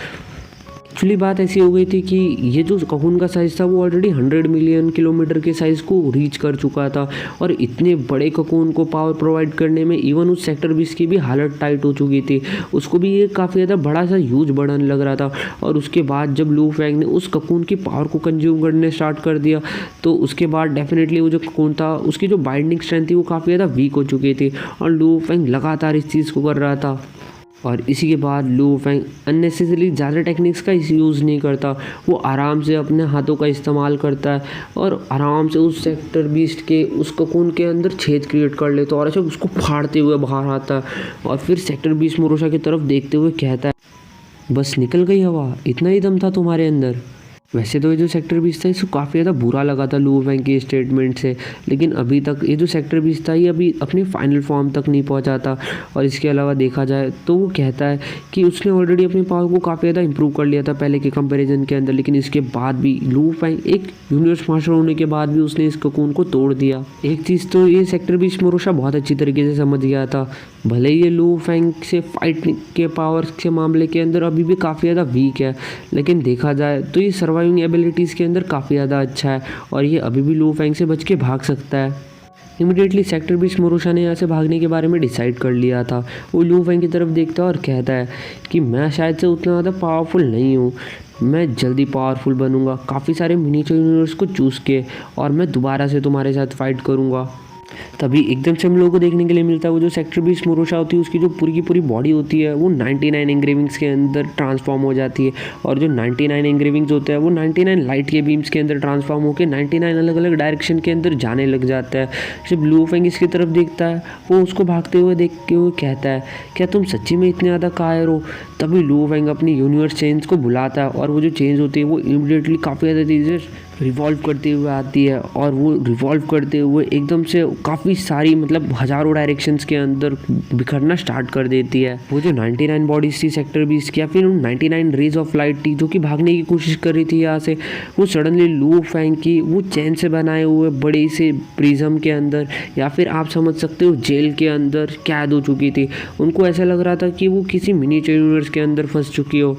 एक्चुअली बात ऐसी हो गई थी कि ये जो ककून का साइज़ था वो ऑलरेडी 100 मिलियन किलोमीटर के साइज़ को रीच कर चुका था, और इतने बड़े ककून को पावर प्रोवाइड करने में इवन उस सेक्टर 20 की भी हालत टाइट हो चुकी थी। उसको भी ये काफ़ी ज़्यादा बड़ा सा ह्यूज बर्डन लग रहा था। और उसके बाद जब लू फेंग ने उस ककून की पावर को कंज्यूम करने स्टार्ट कर दिया, तो उसके बाद डेफिनेटली वो जो ककून था उसकी जो बाइंडिंग स्ट्रेंथ थी वो काफ़ी ज़्यादा वीक हो चुकी थी, और लू फेंग लगातार इस चीज़ को कर रहा था। और इसी के बाद लू फेंग अननेसेसरी ज़्यादा टेक्निक्स का यूज़ नहीं करता, वो आराम से अपने हाथों का इस्तेमाल करता है और आराम से उस सेक्टर 20 के उस ककून के अंदर छेद क्रिएट कर लेता है, और ऐसे उसको फाड़ते हुए बाहर आता है, और फिर सेक्टर 20 मुरुशा की तरफ देखते हुए कहता है बस निकल गई हवा, इतना ही दम था तुम्हारे अंदर। वैसे तो ये जो सेक्टर 20 था इसको काफ़ी ज़्यादा बुरा लगा था लू फेंग के स्टेटमेंट से, लेकिन अभी तक ये जो सेक्टर 20 था ये अभी अपनी फाइनल फॉर्म तक नहीं पहुंचा था। और इसके अलावा देखा जाए तो वो कहता है कि उसने ऑलरेडी अपनी पावर को काफ़ी ज़्यादा इंप्रूव कर लिया था पहले के कंपैरिजन के अंदर, लेकिन इसके बाद भी लू फेंग एक यूनिवर्स मास्टर होने के बाद भी उसने इस ककून को तोड़ दिया। एक चीज़ तो ये सेक्टर 20 मुरुशा बहुत अच्छी तरीके से समझ गया था, भले ही ये लू फेंग से फाइट के पावर के मामले के अंदर अभी भी काफ़ी ज़्यादा वीक है, लेकिन देखा जाए तो ये सर्वाइविंग एबिलिटीज़ के अंदर काफ़ी ज़्यादा अच्छा है, और ये अभी भी लू फेंग से बच के भाग सकता है। इमीडिएटली सेक्टर 20 मुरुशा ने यहाँ से भागने के बारे में डिसाइड कर लिया था। वो लू फेंग की तरफ देखता है और कहता है कि मैं शायद से उतना ज़्यादा पावरफुल नहीं हूँ, मैं जल्दी पावरफुल बनूंगा काफ़ी सारे मिनीचर यूनिवर्स को चूज़ के, और मैं दोबारा से तुम्हारे साथ फाइट करूँगा। तभी एकदम से हम लोगों को देखने के लिए मिलता है वो जो सेक्टर 20 मुरुशा होती है उसकी जो पूरी की पूरी बॉडी होती है वो 99 एंग्रेविंग्स के अंदर ट्रांसफॉर्म हो जाती है, और जो 99 एंग्रेविंग्स होते हैं वो 99 लाइट के बीम्स के अंदर ट्रांसफॉर्म होकर 99 अलग अलग डायरेक्शन के अंदर जाने लग जाता है। जब लू फेंग इसकी तरफ देखता है वो उसको भागते हुए देखते हुए कहता है क्या तुम सच्ची में इतने ज़्यादा कायर हो। तभी लू फेंग अपनी यूनिवर्स चेंज को बुलाता है, और वो जो चेंज होती है वो इमीडिएटली काफ़ी ज़्यादा तेज़ी से रिवॉल्व करते हुए आती है और वो रिवॉल्व करते हुए एकदम से काफ़ी सारी मतलब हज़ारों डायरेक्शंस के अंदर बिखरना स्टार्ट कर देती है। वो जो 99 बॉडीज थी सेक्टर 20 की, या फिर 99 रेज ऑफ लाइट थी जो कि भागने की कोशिश कर रही थी यहाँ से, वो सडनली लू फैंग की वो चैन से बनाए हुए बड़े से प्रिज्म के अंदर, या फिर आप समझ सकते हो जेल के अंदर कैद हो चुकी थी। उनको ऐसा लग रहा था कि वो किसी मिनीचर यूनिवर्स के अंदर फंस चुकी हो,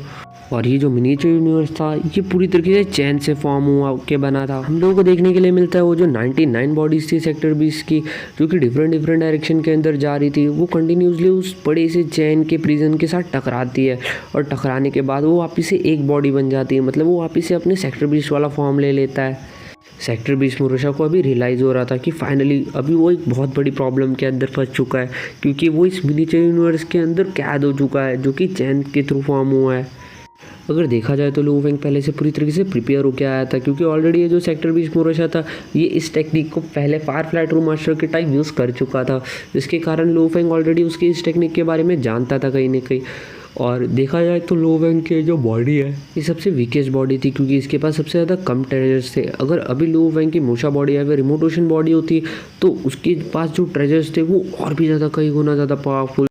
और ये जो मिनीचर यूनिवर्स था ये पूरी तरीके से चैन से फॉर्म हुआ के बना था। हम लोगों को देखने के लिए मिलता है वो जो 99 बॉडीज़ थी सेक्टर 20 की, जो कि डिफरेंट डायरेक्शन के अंदर जा रही थी, वो कंटिन्यूसली उस बड़े से चैन के प्रिजन के साथ टकराती है, और टकराने के बाद वो वापस से एक बॉडी बन जाती है, मतलब वो वापस से अपने सेक्टर 20 वाला फॉर्म ले लेता है। सेक्टर 20 मोरोशा को अभी रियलाइज़ हो रहा था कि फाइनली अभी वो एक बहुत बड़ी प्रॉब्लम के अंदर फंस चुका है, क्योंकि वो इस मिनीचर यूनिवर्स के अंदर कैद हो चुका है जो कि चैन के थ्रू फॉर्म हुआ है। अगर देखा जाए तो लू फेंग पहले से पूरी तरीके से प्रिपेयर होकर आया था, क्योंकि ऑलरेडी ये जो सेक्टर 20 मोरोशा था ये इस टेक्निक को पहले फायर रूम मास्टर के टाइम यूज़ कर चुका था, जिसके कारण लू फेंग ऑलरेडी उसकी इस टेक्निक के बारे में जानता था कहीं ना कहीं। और देखा जाए तो लू फेंग की जो बॉडी है ये सबसे वीकेस्ट बॉडी थी, क्योंकि इसके पास सबसे ज़्यादा कम ट्रेजर्स थे। अगर अभी लू फेंग की मूशा बॉडी या फिर रिमोट ओशन बॉडी होती तो उसके पास जो ट्रेजर्स थे वो और भी ज़्यादा कई गुना ज़्यादा पावरफुल